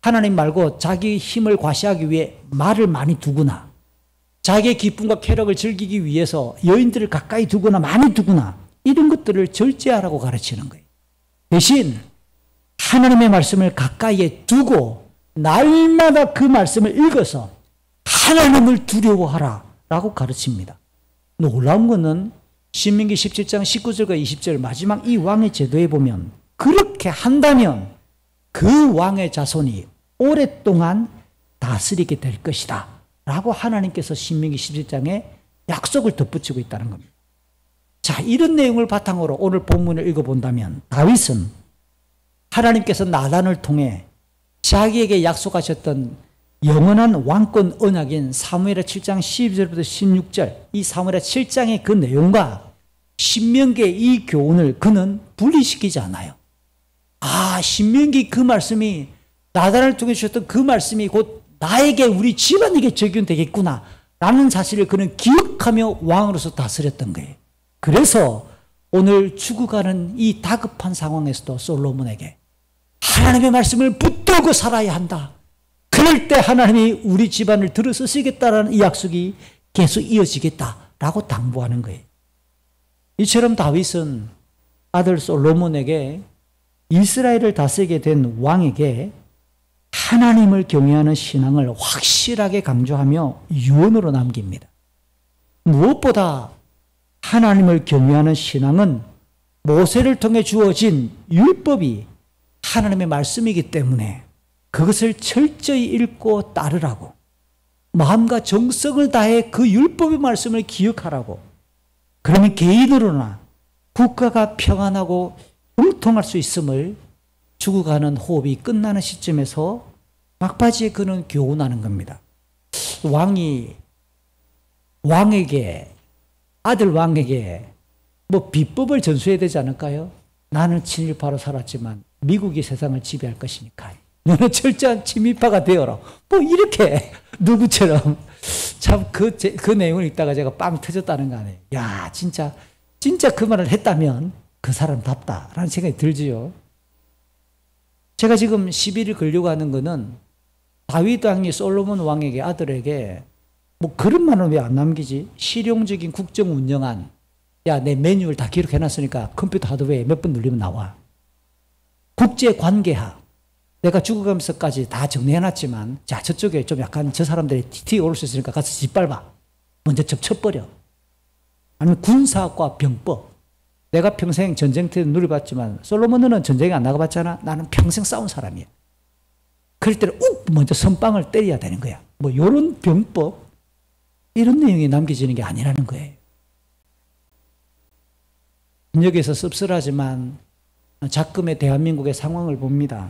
하나님 말고 자기 힘을 과시하기 위해 말을 많이 두거나 자기의 기쁨과 쾌락을 즐기기 위해서 여인들을 가까이 두거나 많이 두거나 이런 것들을 절제하라고 가르치는 거예요. 대신 하나님의 말씀을 가까이에 두고 날마다 그 말씀을 읽어서 하나님을 두려워하라 라고 가르칩니다. 놀라운 것은 신명기 17장 19절과 20절 마지막 이 왕의 제도에 보면 그렇게 한다면 그 왕의 자손이 오랫동안 다스리게 될 것이다 라고 하나님께서 신명기 17장에 약속을 덧붙이고 있다는 겁니다. 자, 이런 내용을 바탕으로 오늘 본문을 읽어본다면 다윗은 하나님께서 나단을 통해 자기에게 약속하셨던 영원한 왕권 언약인 사무엘하 7장 12절부터 16절 이 사무엘하 7장의 그 내용과 신명기의 이 교훈을 그는 분리시키지 않아요. 아, 신명기 그 말씀이 나단을 통해 주셨던 그 말씀이 곧 나에게 우리 집안에게 적용되겠구나 라는 사실을 그는 기억하며 왕으로서 다스렸던 거예요. 그래서 오늘 죽어가는 이 다급한 상황에서도 솔로몬에게 하나님의 말씀을 붙들고 살아야 한다. 그럴 때 하나님이 우리 집안을 들어서시겠다라는 이 약속이 계속 이어지겠다라고 당부하는 거예요. 이처럼 다윗은 아들 솔로몬에게 이스라엘을 다스리게 된 왕에게 하나님을 경외하는 신앙을 확실하게 강조하며 유언으로 남깁니다. 무엇보다 하나님을 경외하는 신앙은 모세를 통해 주어진 율법이 하나님의 말씀이기 때문에 그것을 철저히 읽고 따르라고, 마음과 정성을 다해 그 율법의 말씀을 기억하라고. 그러면 개인으로나 국가가 평안하고 형통할 수 있음을 죽어가는 호흡이 끝나는 시점에서 막바지에 그는 교훈하는 겁니다. 아들 왕에게 뭐 비법을 전수해야 되지 않을까요? 나는 친일파로 살았지만 미국이 세상을 지배할 것이니까 너는 철저한 친일파가 되어라. 뭐 이렇게 누구처럼 참 그 내용을 읽다가 제가 빵 터졌다는 거 아니에요. 야, 진짜 그 말을 했다면 그 사람답다라는 생각이 들지요. 제가 지금 시비를 걸려고 하는 거는 다윗 왕이 솔로몬 왕에게 아들에게 뭐 그런 말은 왜 안 남기지? 실용적인 국정 운영안. 야, 내 메뉴를 다 기록해놨으니까 컴퓨터 하드웨어에 몇 번 눌리면 나와. 국제관계학. 내가 죽어가면서까지 다 정리해놨지만, 자, 저쪽에 좀 약간 저 사람들이 티 오를 수 있으니까 가서 짓밟아. 먼저 접쳐버려. 아니면 군사학과 병법. 내가 평생 전쟁터에 누려봤지만, 솔로몬은 전쟁에 안 나가봤잖아. 나는 평생 싸운 사람이야. 그럴 때는 먼저 선빵을 때려야 되는 거야. 뭐 요런 병법, 이런 내용이 남겨지는 게 아니라는 거예요. 여기서 씁쓸하지만 작금의 대한민국의 상황을 봅니다.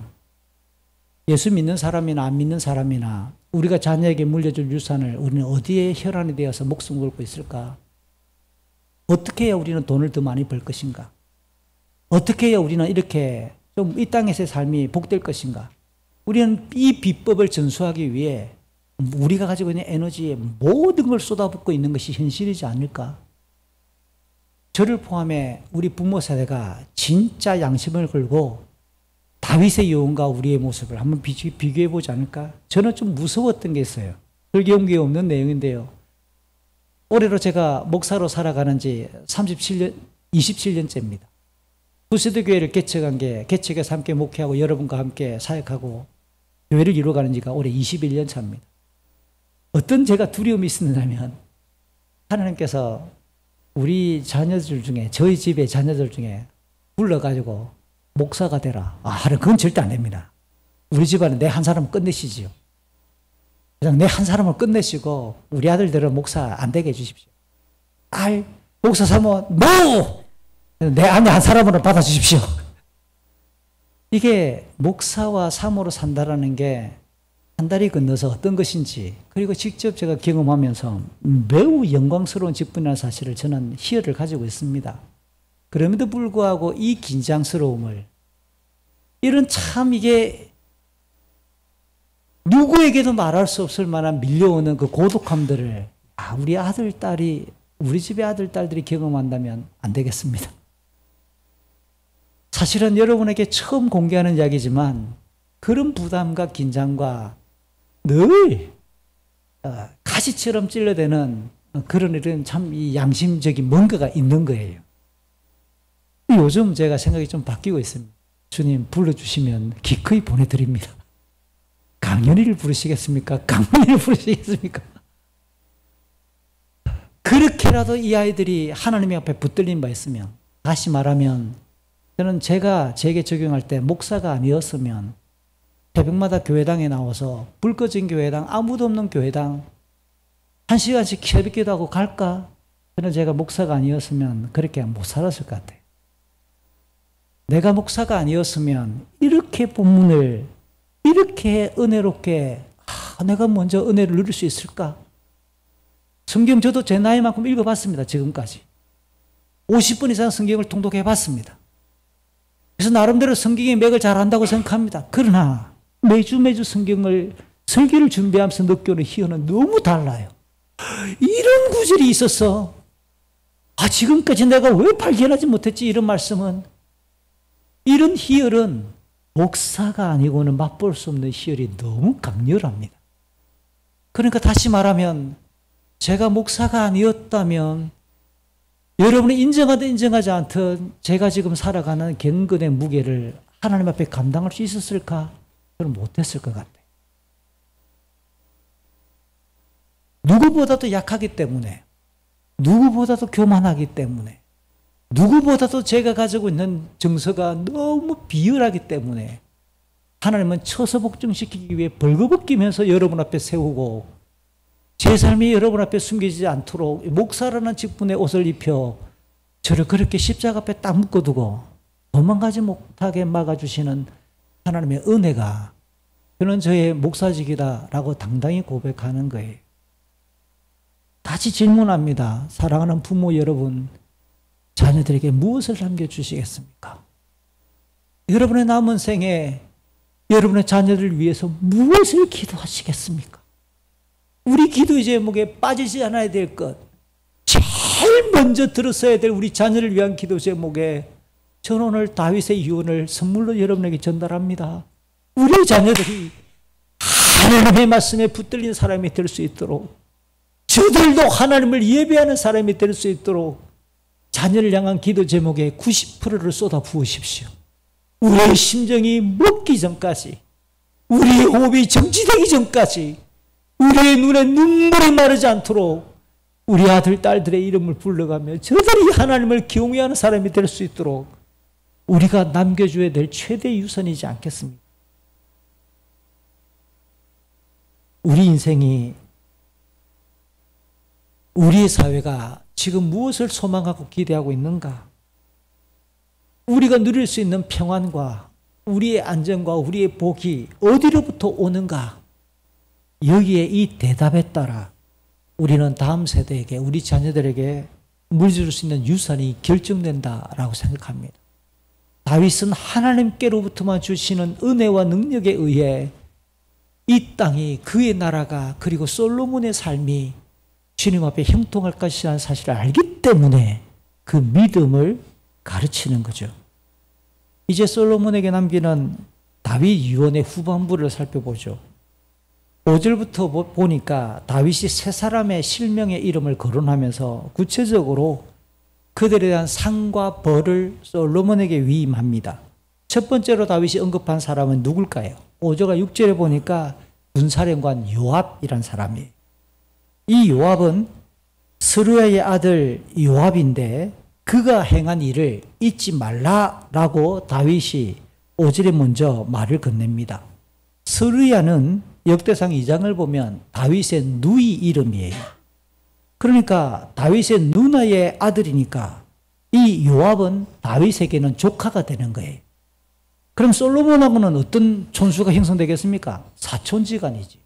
예수 믿는 사람이나 안 믿는 사람이나 우리가 자녀에게 물려줄 유산을 우리는 어디에 혈안이 되어서 목숨 걸고 있을까? 어떻게 해야 우리는 돈을 더 많이 벌 것인가? 어떻게 해야 우리는 이렇게 좀 이 땅에서의 삶이 복될 것인가? 우리는 이 비법을 전수하기 위해 우리가 가지고 있는 에너지에 모든 걸 쏟아붓고 있는 것이 현실이지 않을까? 저를 포함해 우리 부모 세대가 진짜 양심을 걸고 다윗의 여운과 우리의 모습을 한번 비교해 보지 않을까? 저는 좀 무서웠던 게 있어요. 설교용기에 없는 내용인데요. 올해로 제가 목사로 살아가는 지 27년째입니다. 구세대 교회를 개척해서 함께 목회하고 여러분과 함께 사역하고 교회를 이루어가는 지가 올해 21년 차입니다. 어떤 제가 두려움이 있었냐면 하나님께서 우리 자녀들 중에, 저희 집의 자녀들 중에 불러가지고 목사가 되라. 그건 절대 안 됩니다. 우리 집안에 내 한 사람을 끝내시지요. 그냥 내 한 사람을 끝내시고 우리 아들들은 목사 안 되게 해주십시오. 목사 사모, NO! 내 아내 한 사람으로 받아주십시오. 이게 목사와 사모로 산다라는 게 한 달이 건너서 어떤 것인지, 그리고 직접 제가 경험하면서 매우 영광스러운 직분이라는 사실을 저는 희열을 가지고 있습니다. 그럼에도 불구하고 이 긴장스러움을, 이런 참 이게 누구에게도 말할 수 없을 만한 밀려오는 그 고독함들을 우리 아들, 딸이, 우리 집의 아들, 딸들이 경험한다면 안 되겠습니다. 사실은 여러분에게 처음 공개하는 이야기지만 그런 부담과 긴장과 늘 가시처럼 찔러대는 그런 일은 참 이 양심적인 뭔가가 있는 거예요. 요즘 제가 생각이 좀 바뀌고 있습니다. 주님 불러주시면 기꺼이 보내드립니다. 강연희를 부르시겠습니까? 강민희를 부르시겠습니까? 그렇게라도 이 아이들이 하나님의 앞에 붙들린 바 있으면, 다시 말하면 저는 제가 제게 적용할 때 목사가 아니었으면 새벽마다 교회당에 나와서 불 꺼진 교회당, 아무도 없는 교회당 1시간씩 새벽기도 하고 갈까? 저는 제가 목사가 아니었으면 그렇게 못 살았을 것 같아요. 내가 목사가 아니었으면 이렇게 본문을 이렇게 은혜롭게 내가 먼저 은혜를 누릴 수 있을까? 성경 저도 제 나이만큼 읽어봤습니다. 지금까지 50번 이상 성경을 통독해 봤습니다. 그래서 나름대로 성경의 맥을 잘 안다고 생각합니다. 그러나 매주 성경을 설교를 준비하면서 느껴오는 희열은 너무 달라요. 이런 구절이 있었어. 지금까지 내가 왜 발견하지 못했지? 이런 말씀은, 이런 희열은 목사가 아니고는 맛볼 수 없는 희열이 너무 강렬합니다. 그러니까 다시 말하면 제가 목사가 아니었다면 여러분이 인정하든 인정하지 않든 제가 지금 살아가는 경건의 무게를 하나님 앞에 감당할 수 있었을까? 저는 못했을 것 같아요. 누구보다도 약하기 때문에 누구보다도 교만하기 때문에, 누구보다도 제가 가지고 있는 정서가 너무 비열하기 때문에 하나님은 처소 복종시키기 위해 벌거벗기면서 여러분 앞에 세우고 제 삶이 여러분 앞에 숨기지 않도록 목사라는 직분의 옷을 입혀 저를 그렇게 십자가 앞에 딱 묶어두고 도망가지 못하게 막아주시는 하나님의 은혜가 저는 저의 목사직이다라고 당당히 고백하는 거예요. 다시 질문합니다. 사랑하는 부모 여러분, 자녀들에게 무엇을 남겨주시겠습니까? 여러분의 남은 생에 여러분의 자녀들을 위해서 무엇을 기도하시겠습니까? 우리 기도의 제목에 빠지지 않아야 될 것, 제일 먼저 들었어야 될 우리 자녀를 위한 기도 제목에 저는 오늘 다윗의 유언을 선물로 여러분에게 전달합니다. 우리 자녀들이 하나님의 말씀에 붙들린 사람이 될 수 있도록, 저들도 하나님을 예배하는 사람이 될 수 있도록 자녀를 향한 기도 제목에 90%를 쏟아 부으십시오. 우리의 심정이 먹기 전까지, 우리의 호흡이 정지되기 전까지, 우리의 눈에 눈물이 마르지 않도록 우리 아들, 딸들의 이름을 불러가며 저들이 하나님을 경외하는 사람이 될 수 있도록 우리가 남겨줘야 될 최대 유선이지 않겠습니까? 우리 인생이, 우리의 사회가 지금 무엇을 소망하고 기대하고 있는가? 우리가 누릴 수 있는 평안과 우리의 안전과 우리의 복이 어디로부터 오는가? 여기에 이 대답에 따라 우리는 다음 세대에게, 우리 자녀들에게 물줄 수 있는 유산이 결정된다라고 생각합니다. 다윗은 하나님께로부터만 주시는 은혜와 능력에 의해 이 땅이, 그의 나라가, 그리고 솔로몬의 삶이 주님 앞에 형통할 것이라는 사실을 알기 때문에 그 믿음을 가르치는 거죠. 이제 솔로몬에게 남기는 다윗 유언의 후반부를 살펴보죠. 5절부터 보니까 다윗이 세 사람의 실명의 이름을 거론하면서 구체적으로 그들에 대한 상과 벌을 솔로몬에게 위임합니다. 첫 번째로 다윗이 언급한 사람은 누굴까요? 5절과 6절에 보니까 군사령관 요압이란 사람이에요. 이 요압은 스루야의 아들 요압인데 그가 행한 일을 잊지 말라라고 다윗이 5절에 먼저 말을 건넵니다. 스루야는 역대상 2장을 보면 다윗의 누이 이름이에요. 그러니까 다윗의 누나의 아들이니까 이 요압은 다윗에게는 조카가 되는 거예요. 그럼 솔로몬하고는 어떤 촌수가 형성되겠습니까? 사촌지간이지.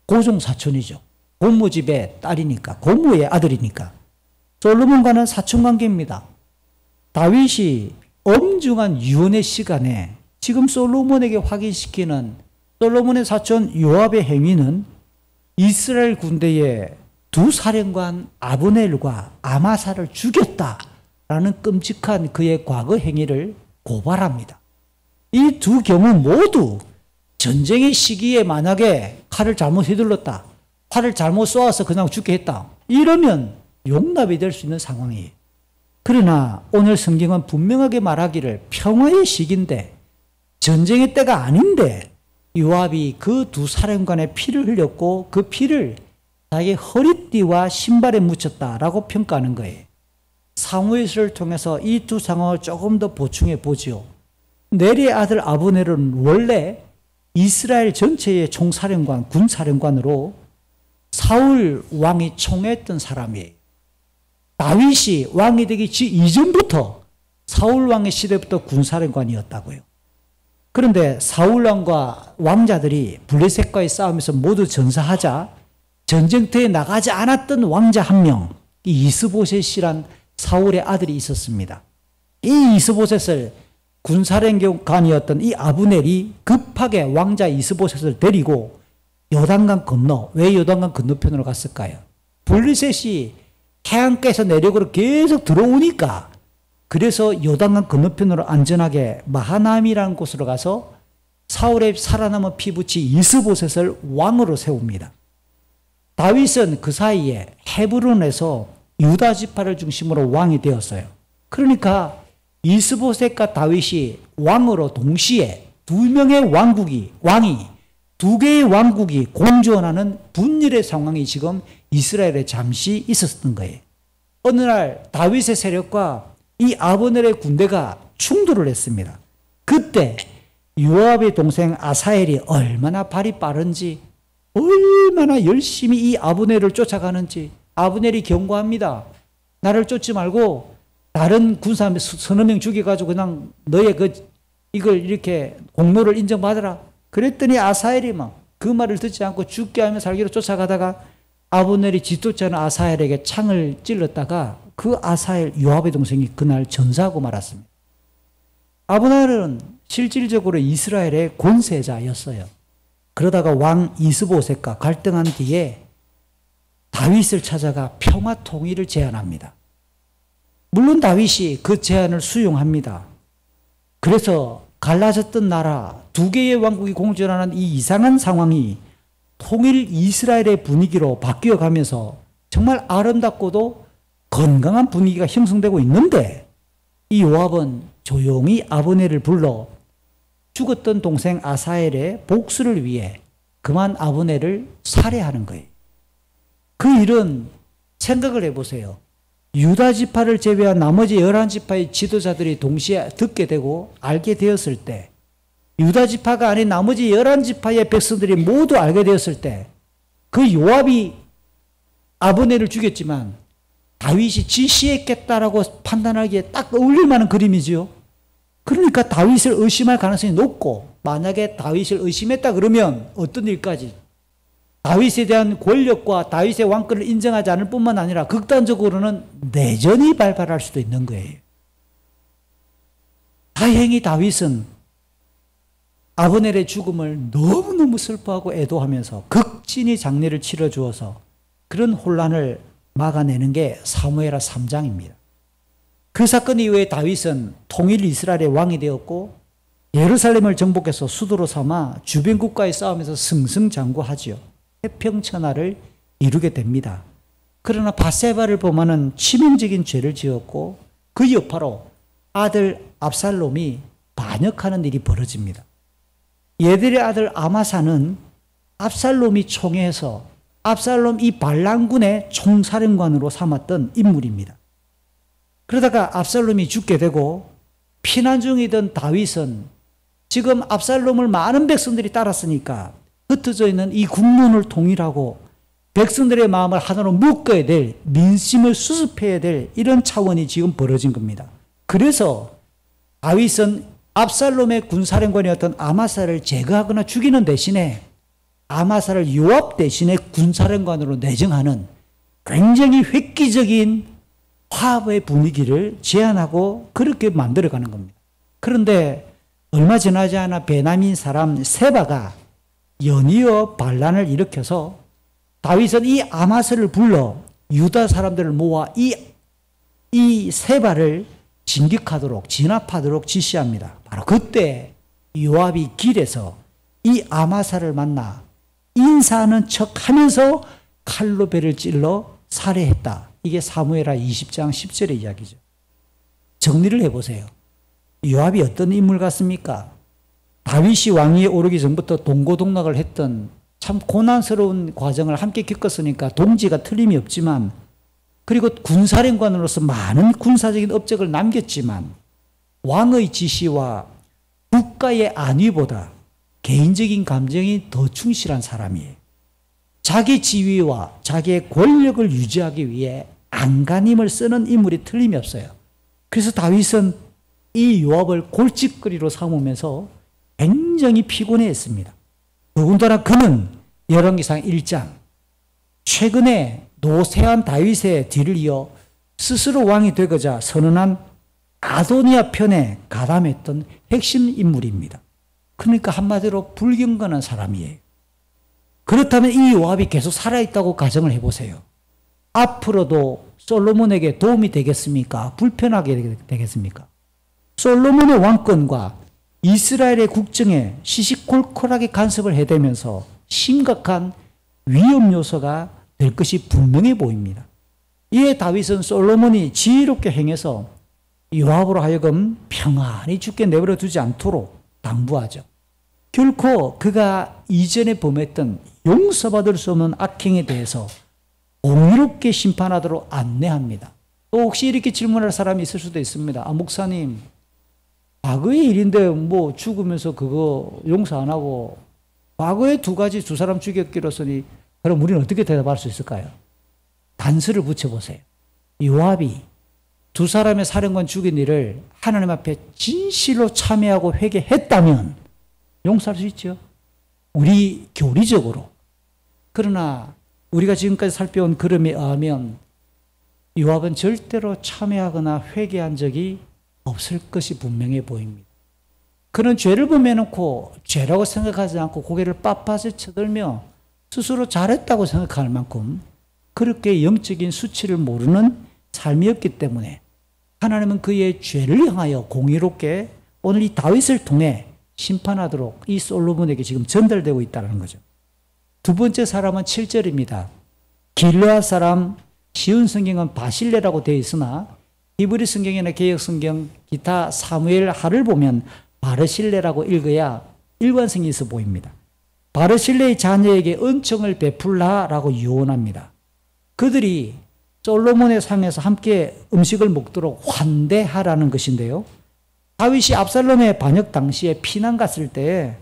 고종 사촌이죠. 고모집의 딸이니까, 고모의 아들이니까. 솔로몬과는 사촌관계입니다. 다윗이 엄중한 유언의 시간에 지금 솔로몬에게 확인시키는 솔로몬의 사촌 요압의 행위는 이스라엘 군대의 두 사령관 아브넬과 아마사를 죽였다라는 끔찍한 그의 과거 행위를 고발합니다. 이 두 경우 모두 전쟁의 시기에 만약에 칼을 잘못 휘둘렀다, 활을 잘못 쏘아서 그냥 죽게 했다, 이러면 용납이 될 수 있는 상황이에요. 그러나 오늘 성경은 분명하게 말하기를 평화의 시기인데, 전쟁의 때가 아닌데 요압이 그 두 사령관의 피를 흘렸고 그 피를 자기 허리띠와 신발에 묻혔다라고 평가하는 거예요. 사무엘서를 통해서 이 두 상황을 조금 더 보충해 보지요. 네리의 아들 아브넬은 원래 이스라엘 전체의 총사령관, 군사령관으로 사울 왕이 총애했던 사람이에요. 다윗이 왕이 되기 이전부터 사울 왕의 시대부터 군사령관이었다고요. 그런데 사울 왕과 왕자들이 블레셋과의 싸움에서 모두 전사하자 전쟁터에 나가지 않았던 왕자 한 명, 이 이스보셋이란 사울의 아들이 있었습니다. 이 이스보셋을 군사령관이었던 이 아브넬이 급하게 왕자 이스보셋을 데리고 요단강 건너, 왜 요단강 건너편으로 갔을까요? 블레셋이 해안가에서 내륙으로 계속 들어오니까, 그래서 요단강 건너편으로 안전하게 마하나임이라는 곳으로 가서 사울의 살아남은 피부치 이스보셋을 왕으로 세웁니다. 다윗은 그 사이에 헤브론에서 유다 지파를 중심으로 왕이 되었어요. 그러니까 이스보셋과 다윗이 왕으로 동시에 두 명의 왕이 두 개의 왕국이 공존하는 분열의 상황이 지금 이스라엘에 잠시 있었던 거예요. 어느 날 다윗의 세력과 이 아브넬의 군대가 충돌을 했습니다. 그때 요압의 동생 아사엘이 얼마나 발이 빠른지, 얼마나 열심히 이 아브넬을 쫓아가는지 아브넬이 경고합니다. 나를 쫓지 말고 다른 군사 서너 명 죽여가지고 그냥 너의 이걸 이렇게 공로를 인정받아라. 그랬더니 아사엘이 막 그 말을 듣지 않고 죽게 하며 살기로 쫓아가다가 아브넬이 짓궂지 않은 아사엘에게 창을 찔렀다가 그 아사엘 요압의 동생이 그날 전사하고 말았습니다. 아브넬은 실질적으로 이스라엘의 권세자였어요. 그러다가 왕 이스보셋과 갈등한 뒤에 다윗을 찾아가 평화 통일을 제안합니다. 물론 다윗이 그 제안을 수용합니다. 그래서 갈라졌던 나라 두 개의 왕국이 공존하는 이 이상한 상황이 통일 이스라엘의 분위기로 바뀌어가면서 정말 아름답고도 건강한 분위기가 형성되고 있는데, 이 요압은 조용히 아브넬을 불러 죽었던 동생 아사엘의 복수를 위해 그만 아브넬을 살해하는 거예요. 그 일은 생각을 해보세요. 유다 지파를 제외한 나머지 11지파의 지도자들이 동시에 듣게 되고 알게 되었을 때, 유다 지파가 아닌 나머지 11지파의 백성들이 모두 알게 되었을 때, 그 요압이 아브넬을 죽였지만 다윗이 지시했겠다라고 판단하기에 딱 어울릴 만한 그림이지요. 그러니까 다윗을 의심할 가능성이 높고, 만약에 다윗을 의심했다 그러면 어떤 일까지, 다윗에 대한 권력과 다윗의 왕권을 인정하지 않을 뿐만 아니라 극단적으로는 내전이 발발할 수도 있는 거예요. 다행히 다윗은 아브넬의 죽음을 너무너무 슬퍼하고 애도하면서 극진히 장례를 치러 주어서 그런 혼란을 막아내는 게 사무엘하 3장입니다. 그 사건 이후에 다윗은 통일 이스라엘의 왕이 되었고 예루살렘을 정복해서 수도로 삼아 주변 국가의 싸움에서 승승장구하지요. 태평천하를 이루게 됩니다. 그러나 밧세바를 범하는 치명적인 죄를 지었고 그 여파로 아들 압살롬이 반역하는 일이 벌어집니다. 얘들의 아들 아마사는 압살롬이 총애해서 압살롬 이 반란군의 총사령관으로 삼았던 인물입니다. 그러다가 압살롬이 죽게 되고 피난 중이던 다윗은 지금 압살롬을 많은 백성들이 따랐으니까 흩어져 있는 이 국론을 통일하고 백성들의 마음을 하나로 묶어야 될, 민심을 수습해야 될 이런 차원이 지금 벌어진 겁니다. 그래서 다윗은 압살롬의 군사령관이었던 아마사를 제거하거나 죽이는 대신에 아마사를 요압 대신에 군사령관으로 내정하는 굉장히 획기적인 화합의 분위기를 제안하고 그렇게 만들어가는 겁니다. 그런데 얼마 지나지 않아 베냐민 사람 세바가 연이어 반란을 일으켜서 다윗은 이 아마스를 불러 유다 사람들을 모아 이 세바를 진격하도록 진압하도록 지시합니다. 바로 그때 요압이 길에서 이 아마사를 만나 인사하는 척하면서 칼로 배를 찔러 살해했다. 이게 사무엘하 20장 10절의 이야기죠. 정리를 해보세요. 요압이 어떤 인물 같습니까? 다윗이 왕위에 오르기 전부터 동고동락을 했던 참 고난스러운 과정을 함께 겪었으니까 동지가 틀림이 없지만, 그리고 군사령관으로서 많은 군사적인 업적을 남겼지만 왕의 지시와 국가의 안위보다 개인적인 감정이 더 충실한 사람이에요. 자기 지위와 자기의 권력을 유지하기 위해 안간힘을 쓰는 인물이 틀림이 없어요. 그래서 다윗은 이 요압을 골칫거리로 삼으면서 굉장히 피곤해했습니다. 더군다나 그는 열왕기상 1장 최근에 노쇠한 다윗의 뒤를 이어 스스로 왕이 되고자 선언한 아도니아 편에 가담했던 핵심 인물입니다. 그러니까 한마디로 불경건한 사람이에요. 그렇다면 이 요압이 계속 살아있다고 가정을 해보세요. 앞으로도 솔로몬에게 도움이 되겠습니까? 불편하게 되겠습니까? 솔로몬의 왕권과 이스라엘의 국정에 시시콜콜하게 간섭을 해대면서 심각한 위험 요소가 될 것이 분명해 보입니다. 이에 다윗은 솔로몬이 지혜롭게 행해서 요압으로 하여금 평안히 죽게 내버려 두지 않도록 당부하죠. 결코 그가 이전에 범했던 용서받을 수 없는 악행에 대해서 공의롭게 심판하도록 안내합니다. 또 혹시 이렇게 질문할 사람이 있을 수도 있습니다. 목사님, 과거의 일인데 뭐 죽으면서 그거 용서 안 하고 과거에 두 사람 죽였기로서니 그럼 우리는 어떻게 대답할 수 있을까요? 단서를 붙여보세요. 요압이 두 사람의 사령관 죽인 일을 하나님 앞에 진실로 참회하고 회개했다면 용서할 수 있죠. 우리 교리적으로. 그러나 우리가 지금까지 살펴온 그림에 의하면 요압은 절대로 참회하거나 회개한 적이 없을 것이 분명해 보입니다. 그는 죄를 범해놓고 죄라고 생각하지 않고 고개를 빳빳이 쳐들며 스스로 잘했다고 생각할 만큼 그렇게 영적인 수치를 모르는 삶이었기 때문에 하나님은 그의 죄를 향하여 공의롭게 오늘 이 다윗을 통해 심판하도록 이 솔로몬에게 지금 전달되고 있다는 거죠. 두 번째 사람은 7절입니다. 길르앗 사람, 쉬운 성경은 바실레라고 되어 있으나 히브리 성경이나 개역 성경 기타 사무엘 하를 보면 바르실레라고 읽어야 일관성이 있어 보입니다. 바르실레의 자녀에게 은총을 베풀라라고 유언합니다. 그들이 솔로몬의 상에서 함께 음식을 먹도록 환대하라는 것인데요. 다윗이 압살롬의 반역 당시에 피난 갔을 때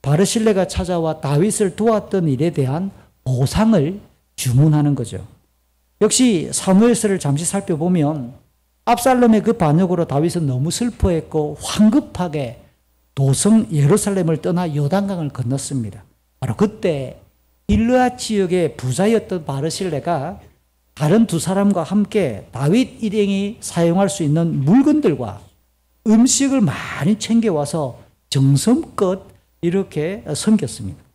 바르실레가 찾아와 다윗을 도왔던 일에 대한 보상을 주문하는 거죠. 역시 사무엘서를 잠시 살펴보면 압살롬의 그 반역으로 다윗은 너무 슬퍼했고 황급하게 도성 예루살렘을 떠나 요단강을 건넜습니다. 바로 그때 길르앗 지역의 부자였던 바르실레가 다른 두 사람과 함께 다윗 일행이 사용할 수 있는 물건들과 음식을 많이 챙겨와서 정성껏 이렇게 섬겼습니다.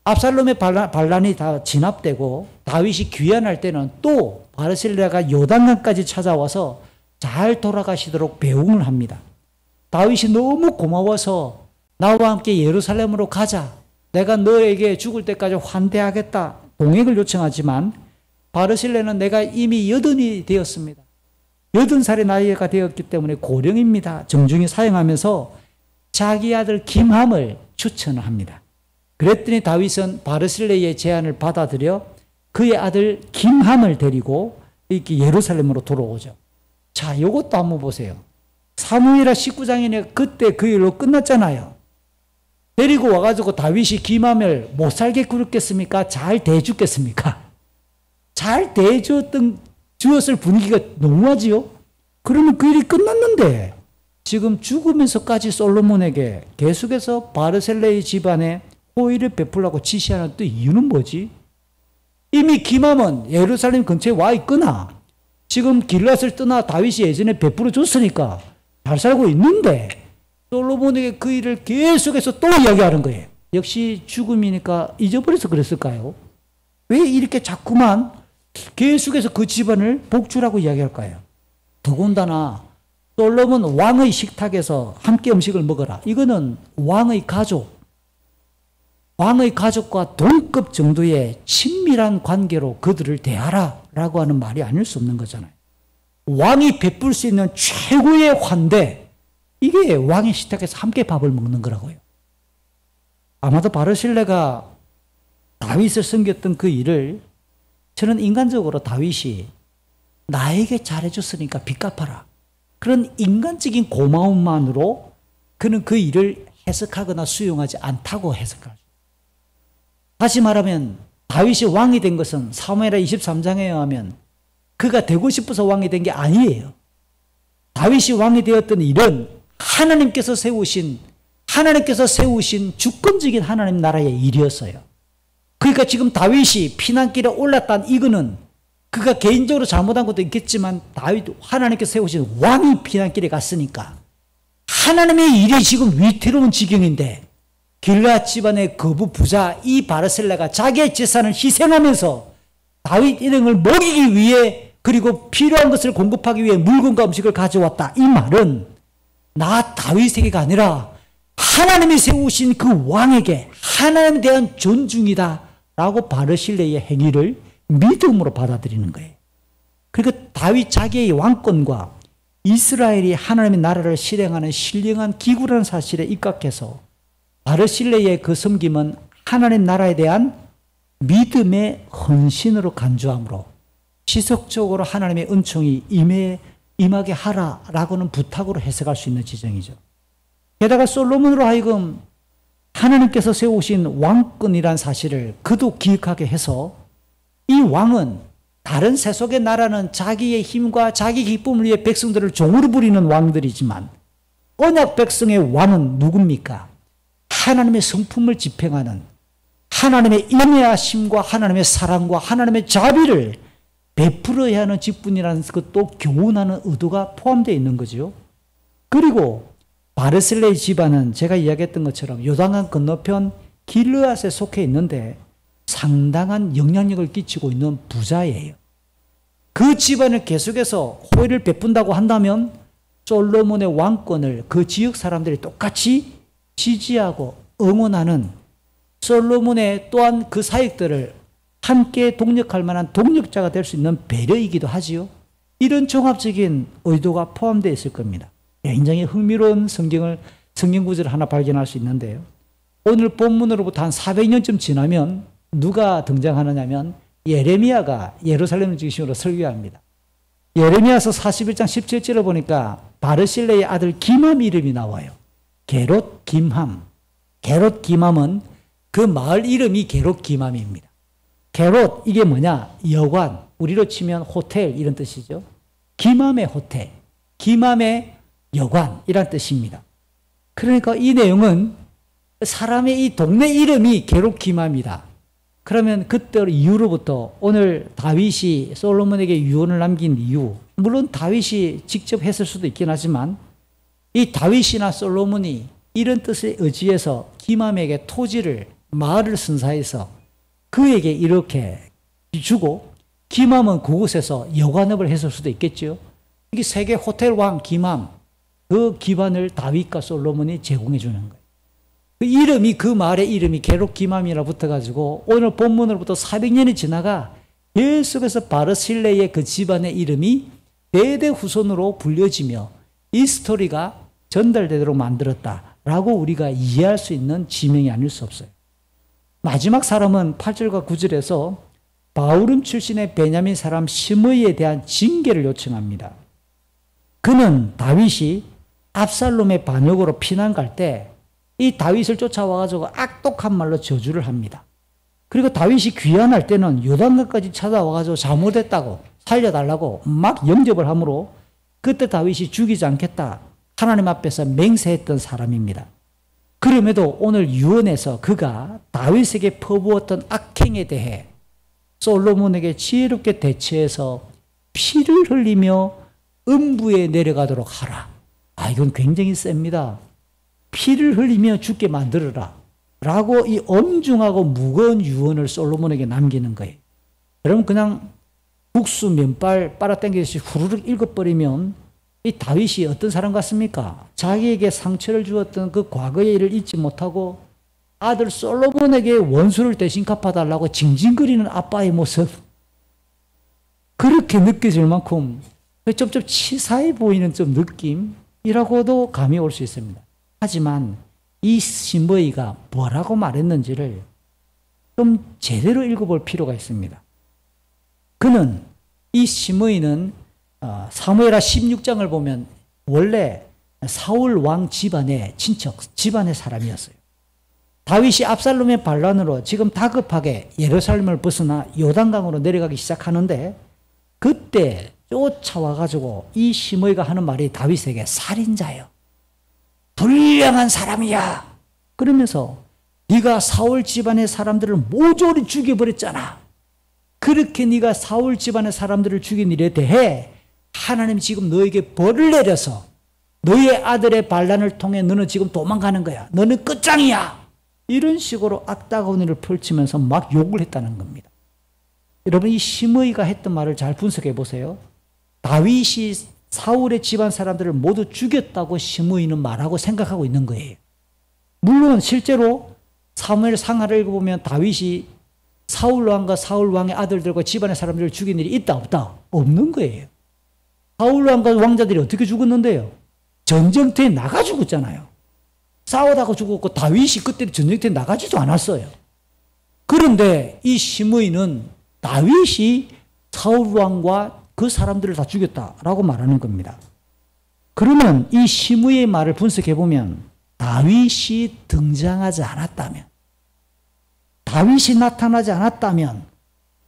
압살롬의 반란이 다 진압되고 다윗이 귀환할 때는 또 바르실레가 요단강까지 찾아와서 잘 돌아가시도록 배웅을 합니다. 다윗이 너무 고마워서 나와 함께 예루살렘으로 가자. 내가 너에게 죽을 때까지 환대하겠다. 동행을 요청하지만 바르실레는 내가 이미 80이 되었습니다. 80살의 나이가 되었기 때문에 고령입니다. 정중히 사용하면서 자기 아들 김함을 추천합니다. 그랬더니 다윗은 바르실레의 제안을 받아들여 그의 아들 김함을 데리고 이렇게 예루살렘으로 돌아오죠. 자, 이것도 한번 보세요. 사무엘하 19장이네 그때 그 일로 끝났잖아요. 데리고 와가지고 다윗이 김함을 못 살게 굴었겠습니까? 잘 대해주겠습니까? 잘 주었을 분위기가 너무하지요? 그러면 그 일이 끝났는데 지금 죽으면서까지 솔로몬에게 계속해서 바르셀레의 집안에 호의를 베풀라고 지시하는 또 이유는 뭐지? 이미 김함은 예루살렘 근처에 와 있거나 지금 길앗을 떠나 다윗이 예전에 베풀어 줬으니까 잘 살고 있는데 솔로몬에게 그 일을 계속해서 또 이야기하는 거예요. 역시 죽음이니까 잊어버려서 그랬을까요? 왜 이렇게 자꾸만 계속해서 그 집안을 복주라고 이야기할까요? 더군다나 솔로몬 왕의 식탁에서 함께 음식을 먹어라. 이거는 왕의 가족과 동급 정도의 친밀한 관계로 그들을 대하라 라고 하는 말이 아닐 수 없는 거잖아요. 왕이 베풀 수 있는 최고의 환대, 이게 왕의 식탁에서 함께 밥을 먹는 거라고요. 아마도 바르실레가 다윗을 섬겼던 그 일을 저는 인간적으로 다윗이 나에게 잘해줬으니까 빚 갚아라. 그런 인간적인 고마움만으로 그는 그 일을 해석하거나 수용하지 않다고 해석할 수 있어요. 다시 말하면 다윗이 왕이 된 것은 사무엘하 23장에 의하면 그가 되고 싶어서 왕이 된 게 아니에요. 다윗이 왕이 되었던 일은 하나님께서 세우신 주권적인 하나님 나라의 일이었어요. 그러니까 지금 다윗이 피난길에 올랐다는 이거는 그가 개인적으로 잘못한 것도 있겠지만 하나님께서 세우신 왕이 피난길에 갔으니까 하나님의 일이 지금 위태로운 지경인데 길르앗 집안의 거부 부자 이 바르셀레가 자기의 재산을 희생하면서 다윗 일행을 먹이기 위해 그리고 필요한 것을 공급하기 위해 물건과 음식을 가져왔다. 이 말은 나 다윗에게가 아니라 하나님이 세우신 그 왕에게 하나님에 대한 존중이다 라고 바르실레의 행위를 믿음으로 받아들이는 거예요. 그리고 다윗 자기의 왕권과 이스라엘이 하나님의 나라를 실행하는 신령한 기구라는 사실에 입각해서 바르실레의 그 섬김은 하나님 나라에 대한 믿음의 헌신으로 간주함으로 지속적으로 하나님의 은총이 임하게 하라라고는 부탁으로 해석할 수 있는 지정이죠. 게다가 솔로몬으로 하여금 하나님께서 세우신 왕권이란 사실을 그도 기억하게 해서 이 왕은 다른 세속의 나라는 자기의 힘과 자기 기쁨을 위해 백성들을 종으로 부리는 왕들이지만 언약 백성의 왕은 누굽니까? 하나님의 성품을 집행하는 하나님의 인내하심과 하나님의 사랑과 하나님의 자비를 베풀어야 하는 직분이라는 것도 교훈하는 의도가 포함되어 있는 거죠. 그리고 바르실레이 집안은 제가 이야기했던 것처럼 요단강 건너편 길르앗에 속해 있는데 상당한 영향력을 끼치고 있는 부자예요. 그 집안을 계속해서 호의를 베푼다고 한다면 솔로몬의 왕권을 그 지역 사람들이 똑같이 지지하고 응원하는 솔로몬의 또한 그 사역들을 함께 동력할 만한 동력자가 될 수 있는 배려이기도 하지요. 이런 종합적인 의도가 포함되어 있을 겁니다. 굉장히 흥미로운 성경 구절을 하나 발견할 수 있는데요. 오늘 본문으로부터 한 400년쯤 지나면 누가 등장하느냐면 예레미야가 예루살렘을 중심으로 설교합니다. 예레미야서 41장 17절을 보니까 바르실레의 아들 김함 이름이 나와요. 게롯 김함. 게롯 김함은 그 마을 이름이 게롯 김함입니다. 게롯 이게 뭐냐? 여관, 우리로 치면 호텔 이런 뜻이죠. 김함의 호텔, 김함의 여관이란 뜻입니다. 그러니까 이 내용은 사람의 이 동네 이름이 게롯 김함이다. 그러면 그때 이후로부터 오늘 다윗이 솔로몬에게 유언을 남긴 이유, 물론 다윗이 직접 했을 수도 있긴 하지만 이 다윗이나 솔로몬이 이런 뜻에 의지해서 김함에게 토지를 마을을 선사해서 그에게 이렇게 주고 김함은 그곳에서 여관업을 했을 수도 있겠죠. 이게 세계 호텔 왕 김함, 그 기반을 다윗과 솔로몬이 제공해 주는 거예요. 그 이름이 그 마을의 이름이 게롯 김함이라 붙어가지고 오늘 본문으로부터 400년이 지나가 계속해서 바르실레의 그 집안의 이름이 대대 후손으로 불려지며 이 스토리가 전달되도록 만들었다라고 우리가 이해할 수 있는 지명이 아닐 수 없어요. 마지막 사람은 8절과 9절에서 바울음 출신의 베냐민 사람 시므이에 대한 징계를 요청합니다. 그는 다윗이 압살롬의 반역으로 피난 갈 때 이 다윗을 쫓아와가지고 악독한 말로 저주를 합니다. 그리고 다윗이 귀환할 때는 요단강까지 찾아와가지고 잘못했다고 살려달라고 막 영접을 하므로 그때 다윗이 죽이지 않겠다 하나님 앞에서 맹세했던 사람입니다. 그럼에도 오늘 유언에서 그가 다윗에게 퍼부었던 악행에 대해 솔로몬에게 지혜롭게 대처해서 피를 흘리며 음부에 내려가도록 하라. 이건 굉장히 셉니다. 피를 흘리며 죽게 만들어라 라고 이 엄중하고 무거운 유언을 솔로몬에게 남기는 거예요. 여러분 그냥 국수 면발 빨아당기듯이 후루룩 읽어버리면 이 다윗이 어떤 사람 같습니까? 자기에게 상처를 주었던 그 과거의 일을 잊지 못하고 아들 솔로몬에게 원수를 대신 갚아달라고 징징거리는 아빠의 모습, 그렇게 느껴질 만큼 좀 치사해 보이는 좀 느낌이라고도 감이 올 수 있습니다. 하지만 이 시므이가 뭐라고 말했는지를 좀 제대로 읽어볼 필요가 있습니다. 그는, 이 시므이는 사무엘하 16장을 보면 원래 사울 왕 집안의 친척, 집안의 사람이었어요. 다윗이 압살롬의 반란으로 지금 다급하게 예루살렘을 벗어나 요단강으로 내려가기 시작하는데 그때 쫓아와가지고 이 시므이가 하는 말이 다윗에게 살인자요, 불량한 사람이야 그러면서 네가 사울 집안의 사람들을 모조리 죽여버렸잖아. 그렇게 네가 사울 집안의 사람들을 죽인 일에 대해 하나님 지금 너에게 벌을 내려서 너의 아들의 반란을 통해 너는 지금 도망가는 거야. 너는 끝장이야. 이런 식으로 악다가운 일을 펼치면서 막 욕을 했다는 겁니다. 여러분 이 시므이가 했던 말을 잘 분석해 보세요. 다윗이 사울의 집안 사람들을 모두 죽였다고 시므이는 말하고 생각하고 있는 거예요. 물론 실제로 사무엘 상하를 읽어보면 다윗이 사울 왕과 사울 왕의 아들들과 집안의 사람들을 죽인 일이 있다 없다? 없는 거예요. 사울 왕과 왕자들이 어떻게 죽었는데요? 전쟁터에 나가 죽었잖아요. 싸우다가 죽었고 다윗이 그때 전쟁터에 나가지도 않았어요. 그런데 이 시므이는 다윗이 사울 왕과 그 사람들을 다 죽였다라고 말하는 겁니다. 그러면 이 시므이의 말을 분석해 보면 다윗이 등장하지 않았다면, 다윗이 나타나지 않았다면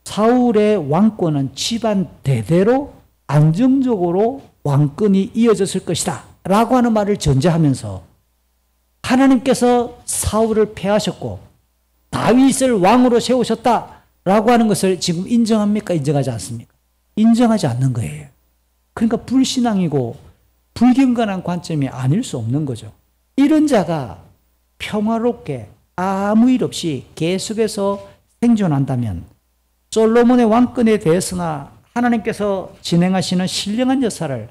사울의 왕권은 집안 대대로 안정적으로 왕권이 이어졌을 것이다 라고 하는 말을 전제하면서 하나님께서 사울을 패하셨고 다윗을 왕으로 세우셨다 라고 하는 것을 지금 인정합니까? 인정하지 않습니까? 인정하지 않는 거예요. 그러니까 불신앙이고 불경건한 관점이 아닐 수 없는 거죠. 이런 자가 평화롭게 아무 일 없이 계속해서 생존한다면 솔로몬의 왕권에 대해서나 하나님께서 진행하시는 신령한 역사를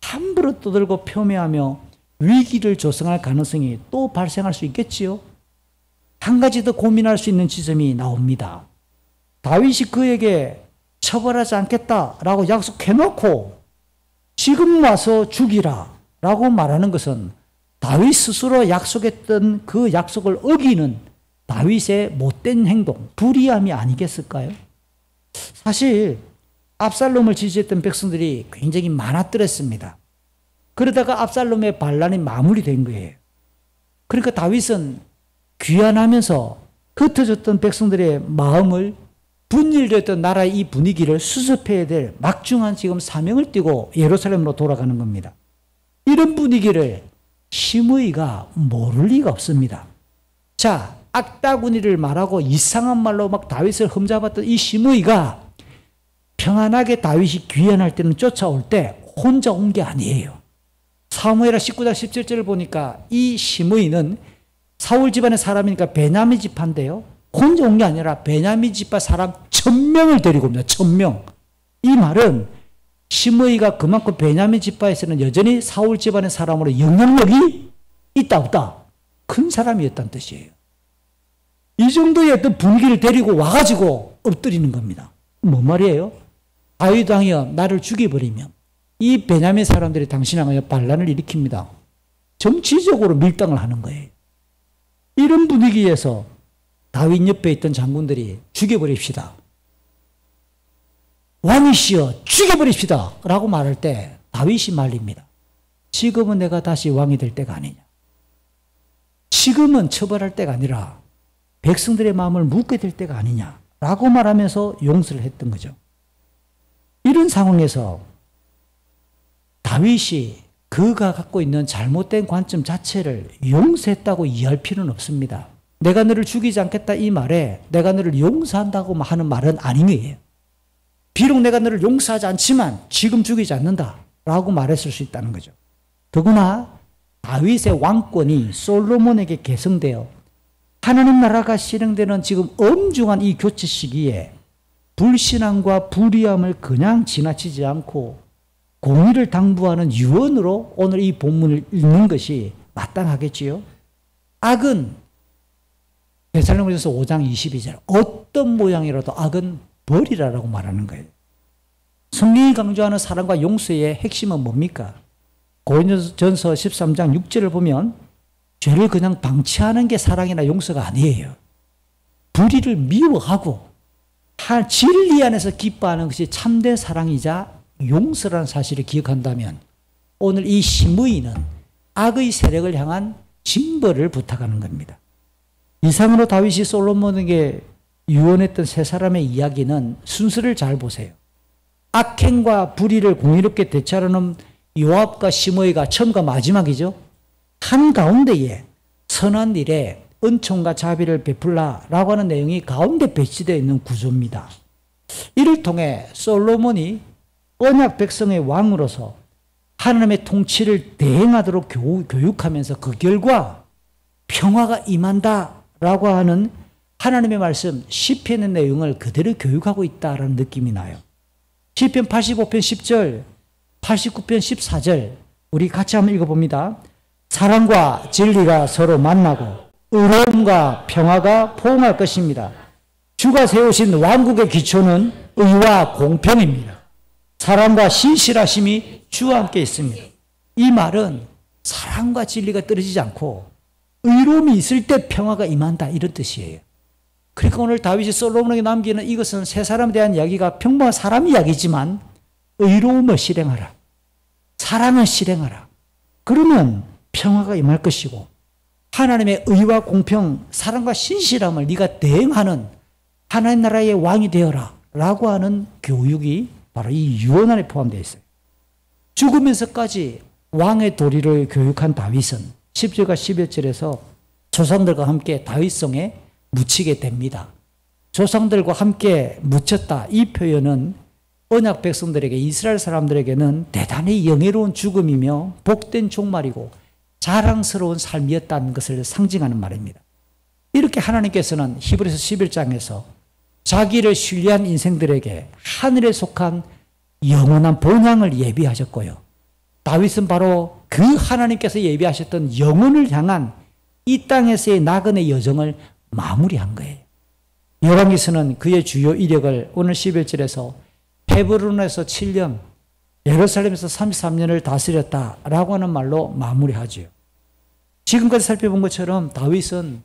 함부로 떠들고 폄훼하며 위기를 조성할 가능성이 또 발생할 수 있겠지요. 한 가지 더 고민할 수 있는 지점이 나옵니다. 다윗이 그에게 처벌하지 않겠다라고 약속해놓고 지금 와서 죽이라 라고 말하는 것은 다윗 스스로 약속했던 그 약속을 어기는 다윗의 못된 행동, 불의함이 아니겠을까요? 사실 압살롬을 지지했던 백성들이 굉장히 많았더랬습니다. 그러다가 압살롬의 반란이 마무리된 거예요. 그러니까 다윗은 귀환하면서 흩어졌던 백성들의 마음을, 분열되었던 나라의 이 분위기를 수습해야 될 막중한 지금 사명을 띠고 예루살렘으로 돌아가는 겁니다. 이런 분위기를 시므이가 모를 리가 없습니다. 자, 악다구니를 말하고 이상한 말로 막 다윗을 흠잡았던 이 시므이가 평안하게 다윗이 귀환할 때는 쫓아올 때 혼자 온 게 아니에요. 사무엘하 19장 17절을 보니까 이 시므이는 사울 집안의 사람이니까 베냐민 지파인데요. 혼자 온 게 아니라 베냐민 지파 사람 1000명을 데리고 옵니다. 1000명. 이 말은 시므이가 그만큼 베냐민 지파에서는 여전히 사울 집안의 사람으로 영향력이 있다 없다. 큰 사람이었다는 뜻이에요. 이 정도의 어떤 분위기를 데리고 와가지고 엎드리는 겁니다. 뭔 말이에요? 다윗 왕이여 나를 죽여버리면 이 베냐민 사람들이 당신 향하여 반란을 일으킵니다. 정치적으로 밀당을 하는 거예요. 이런 분위기에서 다윗 옆에 있던 장군들이 죽여버립시다. 왕이시여 죽여버립시다 라고 말할 때 다윗이 말립니다. 지금은 내가 다시 왕이 될 때가 아니냐. 지금은 처벌할 때가 아니라 백성들의 마음을 묻게 될 때가 아니냐 라고 말하면서 용서를 했던 거죠. 이런 상황에서 다윗이 그가 갖고 있는 잘못된 관점 자체를 용서했다고 이해할 필요는 없습니다. 내가 너를 죽이지 않겠다 이 말에 내가 너를 용서한다고 하는 말은 아니에요. 비록 내가 너를 용서하지 않지만 지금 죽이지 않는다 라고 말했을 수 있다는 거죠. 더구나 다윗의 왕권이 솔로몬에게 계승되어 하나님 나라가 실행되는 지금 엄중한 이 교체 시기에 불신앙과 불의함을 그냥 지나치지 않고 공의를 당부하는 유언으로 오늘 이 본문을 읽는 것이 마땅하겠지요. 악은 데살로니가서 5장 22절 어떤 모양이라도 악은 버리라라고 말하는 거예요. 성경이 강조하는 사랑과 용서의 핵심은 뭡니까? 고린도전서 13장 6절을 보면 죄를 그냥 방치하는 게 사랑이나 용서가 아니에요. 불의를 미워하고 진리 안에서 기뻐하는 것이 참된 사랑이자 용서라는 사실을 기억한다면 오늘 이 시므이는 악의 세력을 향한 징벌을 부탁하는 겁니다. 이상으로 다윗이 솔로몬에게 유언했던 세 사람의 이야기는 순서를 잘 보세요. 악행과 불의를 공의롭게 대처하는 요압과 시므이가 처음과 마지막이죠. 한가운데에 선한 일에 은총과 자비를 베풀라라고 하는 내용이 가운데 배치되어 있는 구조입니다. 이를 통해 솔로몬이 언약 백성의 왕으로서 하나님의 통치를 대행하도록 교육하면서 그 결과 평화가 임한다라고 하는 하나님의 말씀 시편의 내용을 그대로 교육하고 있다라는 느낌이 나요. 시편 85편 10절, 89편 14절 우리 같이 한번 읽어봅니다. 사랑과 진리가 서로 만나고 의로움과 평화가 포옹할 것입니다. 주가 세우신 왕국의 기초는 의와 공평입니다. 사랑과 신실하심이 주와 함께 있습니다. 이 말은 사랑과 진리가 떨어지지 않고 의로움이 있을 때 평화가 임한다 이런 뜻이에요. 그러니까 오늘 다윗이 솔로몬에게 남기는 이것은 세 사람에 대한 이야기가 평범한 사람 이야기지만 의로움을 실행하라. 사랑을 실행하라. 그러면 평화가 임할 것이고 하나님의 의와 공평, 사랑과 신실함을 네가 대행하는 하나님 나라의 왕이 되어라 라고 하는 교육이 바로 이 유언 안에 포함되어 있어요. 죽으면서까지 왕의 도리를 교육한 다윗은 10절과 11절에서 조상들과 함께 다윗성에 묻히게 됩니다. 조상들과 함께 묻혔다. 이 표현은 언약 백성들에게, 이스라엘 사람들에게는 대단히 영예로운 죽음이며 복된 종말이고 자랑스러운 삶이었다는 것을 상징하는 말입니다. 이렇게 하나님께서는 히브리서 11장에서 자기를 신뢰한 인생들에게 하늘에 속한 영원한 본향을 예비하셨고요. 다윗은 바로 그 하나님께서 예비하셨던 영혼을 향한 이 땅에서의 나그네 여정을 마무리한 거예요. 열왕기서는 그의 주요 이력을 오늘 11절에서 헤브론에서 7년, 예루살렘에서 33년을 다스렸다라고 하는 말로 마무리하죠. 지금까지 살펴본 것처럼 다윗은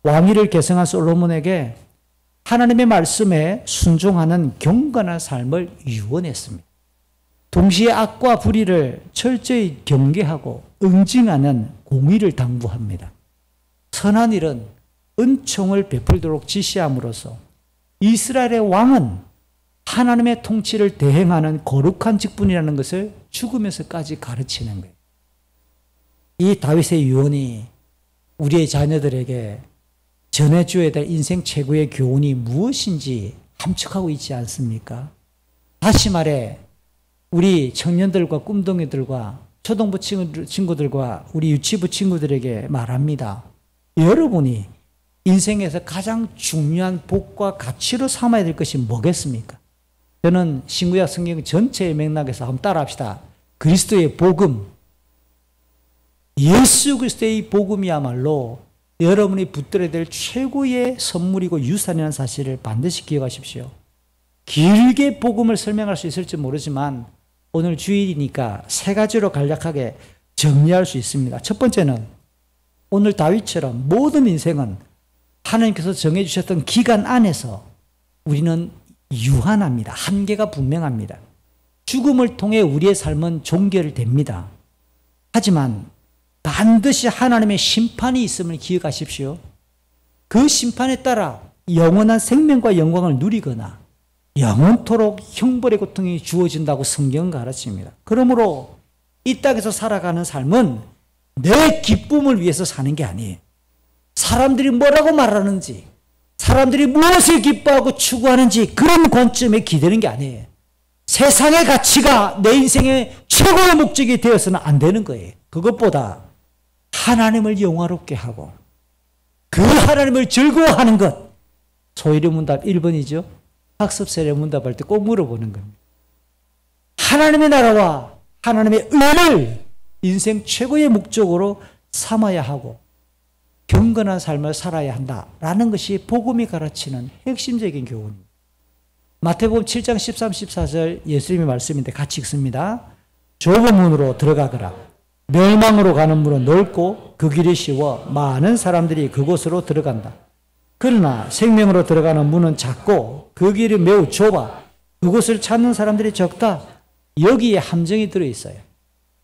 왕위를 계승한 솔로몬에게 하나님의 말씀에 순종하는 경건한 삶을 유언했습니다. 동시에 악과 불의를 철저히 경계하고 응징하는 공의를 당부합니다. 선한 일은 은총을 베풀도록 지시함으로써 이스라엘의 왕은 하나님의 통치를 대행하는 거룩한 직분이라는 것을 죽으면서까지 가르치는 거예요. 이 다윗의 유언이 우리의 자녀들에게 전해줘야 될 인생 최고의 교훈이 무엇인지 함축하고 있지 않습니까? 다시 말해 우리 청년들과 꿈동이들과 초등부 친구들과 우리 유치부 친구들에게 말합니다. 여러분이 인생에서 가장 중요한 복과 가치로 삼아야 될 것이 뭐겠습니까? 저는 신구약 성경 전체의 맥락에서 한번 따라합시다. 그리스도의 복음, 예수 그리스도의 복음이야말로 여러분이 붙들어야 될 최고의 선물이고 유산이라는 사실을 반드시 기억하십시오. 길게 복음을 설명할 수 있을지 모르지만 오늘 주일이니까 세 가지로 간략하게 정리할 수 있습니다. 첫 번째는 오늘 다윗처럼 모든 인생은 하나님께서 정해주셨던 기간 안에서 우리는 유한합니다. 한계가 분명합니다. 죽음을 통해 우리의 삶은 종결됩니다. 하지만 반드시 하나님의 심판이 있음을 기억하십시오. 그 심판에 따라 영원한 생명과 영광을 누리거나 영원토록 형벌의 고통이 주어진다고 성경은 가르칩니다. 그러므로 이 땅에서 살아가는 삶은 내 기쁨을 위해서 사는 게 아니에요. 사람들이 뭐라고 말하는지, 사람들이 무엇을 기뻐하고 추구하는지 그런 관점에 기대는 게 아니에요. 세상의 가치가 내 인생의 최고의 목적이 되어서는 안 되는 거예요. 그것보다 하나님을 영화롭게 하고 그 하나님을 즐거워하는 것. 소위의 문답 1번이죠. 학습 세례 문답할 때 꼭 물어보는 겁니다. 하나님의 나라와 하나님의 의를 인생 최고의 목적으로 삼아야 하고 경건한 삶을 살아야 한다라는 것이 복음이 가르치는 핵심적인 교훈입니다. 마태복음 7장 13, 14절 예수님의 말씀인데 같이 읽습니다. 좁은 문으로 들어가거라. 멸망으로 가는 문은 넓고 그 길이 쉬워 많은 사람들이 그곳으로 들어간다. 그러나 생명으로 들어가는 문은 작고 그 길이 매우 좁아 그곳을 찾는 사람들이 적다. 여기에 함정이 들어있어요.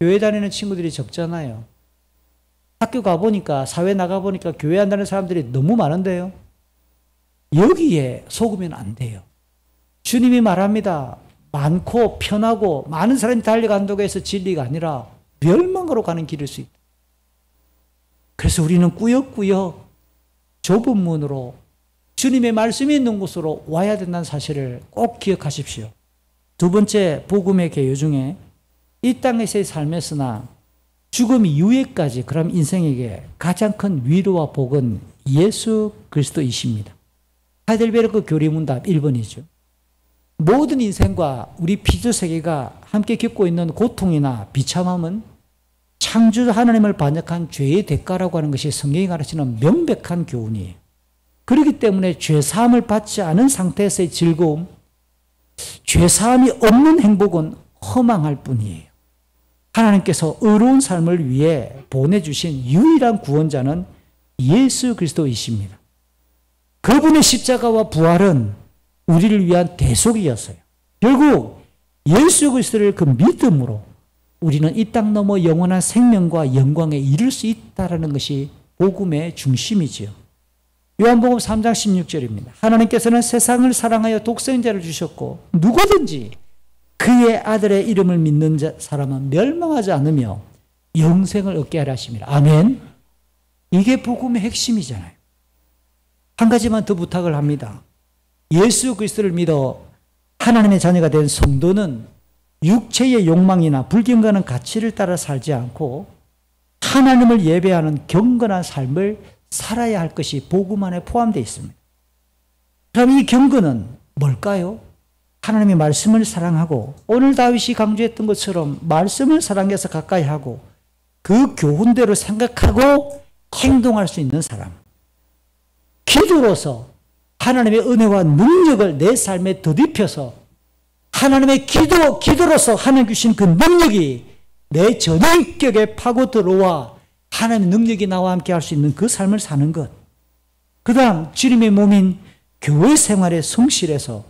교회 다니는 친구들이 적잖아요. 학교 가보니까, 사회 나가보니까 교회 한다는 사람들이 너무 많은데요. 여기에 속으면 안 돼요. 주님이 말합니다. 많고 편하고 많은 사람이 달려간다고 해서 진리가 아니라 멸망으로 가는 길일 수 있다. 그래서 우리는 꾸역꾸역 좁은 문으로 주님의 말씀이 있는 곳으로 와야 된다는 사실을 꼭 기억하십시오. 두 번째 복음의 개요 중에 이 땅에서의 삶에서나 죽음 이후에까지 그럼 인생에게 가장 큰 위로와 복은 예수 그리스도이십니다. 하이델베르크 교리문답 1번이죠. 모든 인생과 우리 피조 세계가 함께 겪고 있는 고통이나 비참함은 창조 하나님을 반역한 죄의 대가라고 하는 것이 성경이 가르치는 명백한 교훈이에요. 그렇기 때문에 죄사함을 받지 않은 상태에서의 즐거움, 죄사함이 없는 행복은 허망할 뿐이에요. 하나님께서 의로운 삶을 위해 보내주신 유일한 구원자는 예수 그리스도이십니다. 그분의 십자가와 부활은 우리를 위한 대속이었어요. 결국 예수 그리스도를 그 믿음으로 우리는 이 땅 넘어 영원한 생명과 영광에 이를 수 있다는 것이 복음의 중심이지요. 요한복음 3장 16절입니다. 하나님께서는 세상을 사랑하여 독생자를 주셨고 누구든지 그의 아들의 이름을 믿는 사람은 멸망하지 않으며 영생을 얻게 하려 하심이라. 아멘. 이게 복음의 핵심이잖아요. 한 가지만 더 부탁을 합니다. 예수 그리스도를 믿어 하나님의 자녀가 된 성도는 육체의 욕망이나 불경건한 가치를 따라 살지 않고 하나님을 예배하는 경건한 삶을 살아야 할 것이 복음 안에 포함되어 있습니다. 그럼 이 경건은 뭘까요? 하나님의 말씀을 사랑하고 오늘 다윗이 강조했던 것처럼 말씀을 사랑해서 가까이 하고 그 교훈대로 생각하고 행동할 수 있는 사람. 기도로서 하나님의 은혜와 능력을 내 삶에 덧입혀서 하나님의 기도로서 하나님 주신 그 능력이 내 전인격에 파고 들어와 하나님의 능력이 나와 함께 할 수 있는 그 삶을 사는 것. 그 다음 주님의 몸인 교회 생활에 성실해서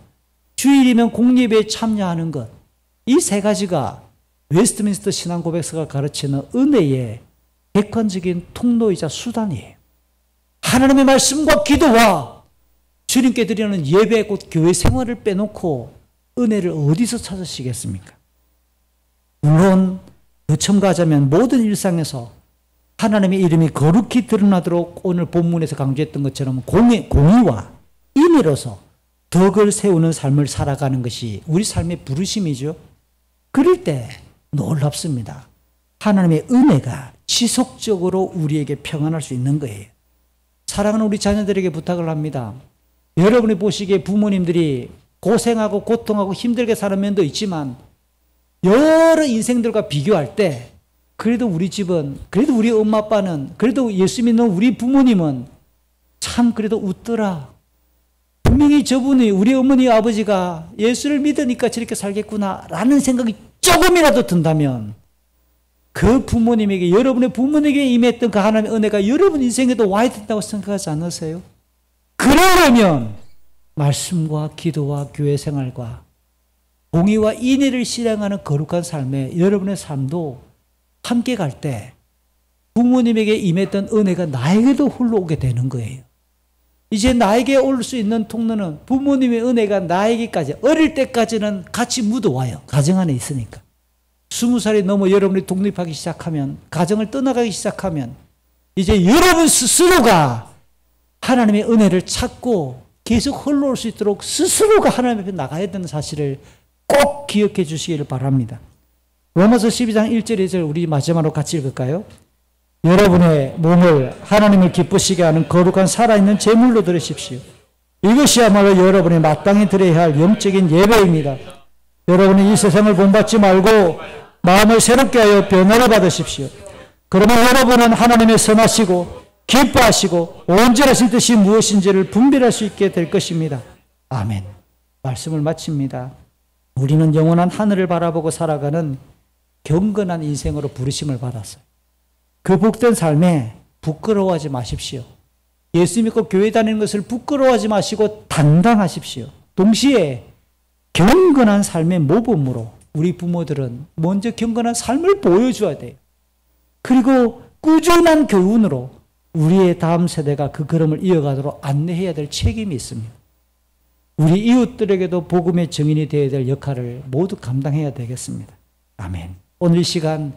주일이면 공예배에 참여하는 것. 이 세 가지가 웨스트민스터 신앙고백서가 가르치는 은혜의 객관적인 통로이자 수단이에요. 하나님의 말씀과 기도와 주님께 드리는 예배 곧 교회 생활을 빼놓고 은혜를 어디서 찾으시겠습니까? 물론 더 첨가하자면 모든 일상에서 하나님의 이름이 거룩히 드러나도록 오늘 본문에서 강조했던 것처럼 공의와 인의로서 덕을 세우는 삶을 살아가는 것이 우리 삶의 부르심이죠. 그럴 때 놀랍습니다. 하나님의 은혜가 지속적으로 우리에게 평안할 수 있는 거예요. 사랑하는 우리 자녀들에게 부탁을 합니다. 여러분이 보시기에 부모님들이 고생하고 고통하고 힘들게 사는 면도 있지만 여러 인생들과 비교할 때 그래도 우리 집은, 그래도 우리 엄마 아빠는, 그래도 예수 믿는 우리 부모님은 참 그래도 웃더라. 분명히 저분이, 우리 어머니 아버지가 예수를 믿으니까 저렇게 살겠구나 라는 생각이 조금이라도 든다면 그 부모님에게, 여러분의 부모님에게 임했던 그 하나님의 은혜가 여러분 인생에도 와야 된다고 생각하지 않으세요? 그러려면 말씀과 기도와 교회 생활과 공의와 인의를 실행하는 거룩한 삶에 여러분의 삶도 함께 갈 때 부모님에게 임했던 은혜가 나에게도 흘러오게 되는 거예요. 이제 나에게 올 수 있는 통로는 부모님의 은혜가 나에게까지, 어릴 때까지는 같이 묻어와요. 가정 안에 있으니까. 20살이 넘어 여러분이 독립하기 시작하면, 가정을 떠나가기 시작하면 이제 여러분 스스로가 하나님의 은혜를 찾고 계속 흘러올 수 있도록 스스로가 하나님 앞에 나가야 되는 사실을 꼭 기억해 주시기를 바랍니다. 로마서 12장 1절 2절 우리 마지막으로 같이 읽을까요? 여러분의 몸을 하나님을 기쁘시게 하는 거룩한 살아있는 제물로 드리십시오. 이것이야말로 여러분이 마땅히 드려야 할 영적인 예배입니다. 여러분이 이 세상을 본받지 말고 마음을 새롭게 하여 변화를 받으십시오. 그러면 여러분은 하나님의 선하시고 기뻐하시고 온전하신 뜻이 무엇인지를 분별할 수 있게 될 것입니다. 아멘. 말씀을 마칩니다. 우리는 영원한 하늘을 바라보고 살아가는 경건한 인생으로 부르심을 받았어요. 그 복된 삶에 부끄러워하지 마십시오. 예수 믿고 교회 다니는 것을 부끄러워하지 마시고 당당하십시오. 동시에 경건한 삶의 모범으로 우리 부모들은 먼저 경건한 삶을 보여줘야 돼요. 그리고 꾸준한 교훈으로 우리의 다음 세대가 그 걸음을 이어가도록 안내해야 될 책임이 있습니다. 우리 이웃들에게도 복음의 증인이 되어야 될 역할을 모두 감당해야 되겠습니다. 아멘. 오늘 이 시간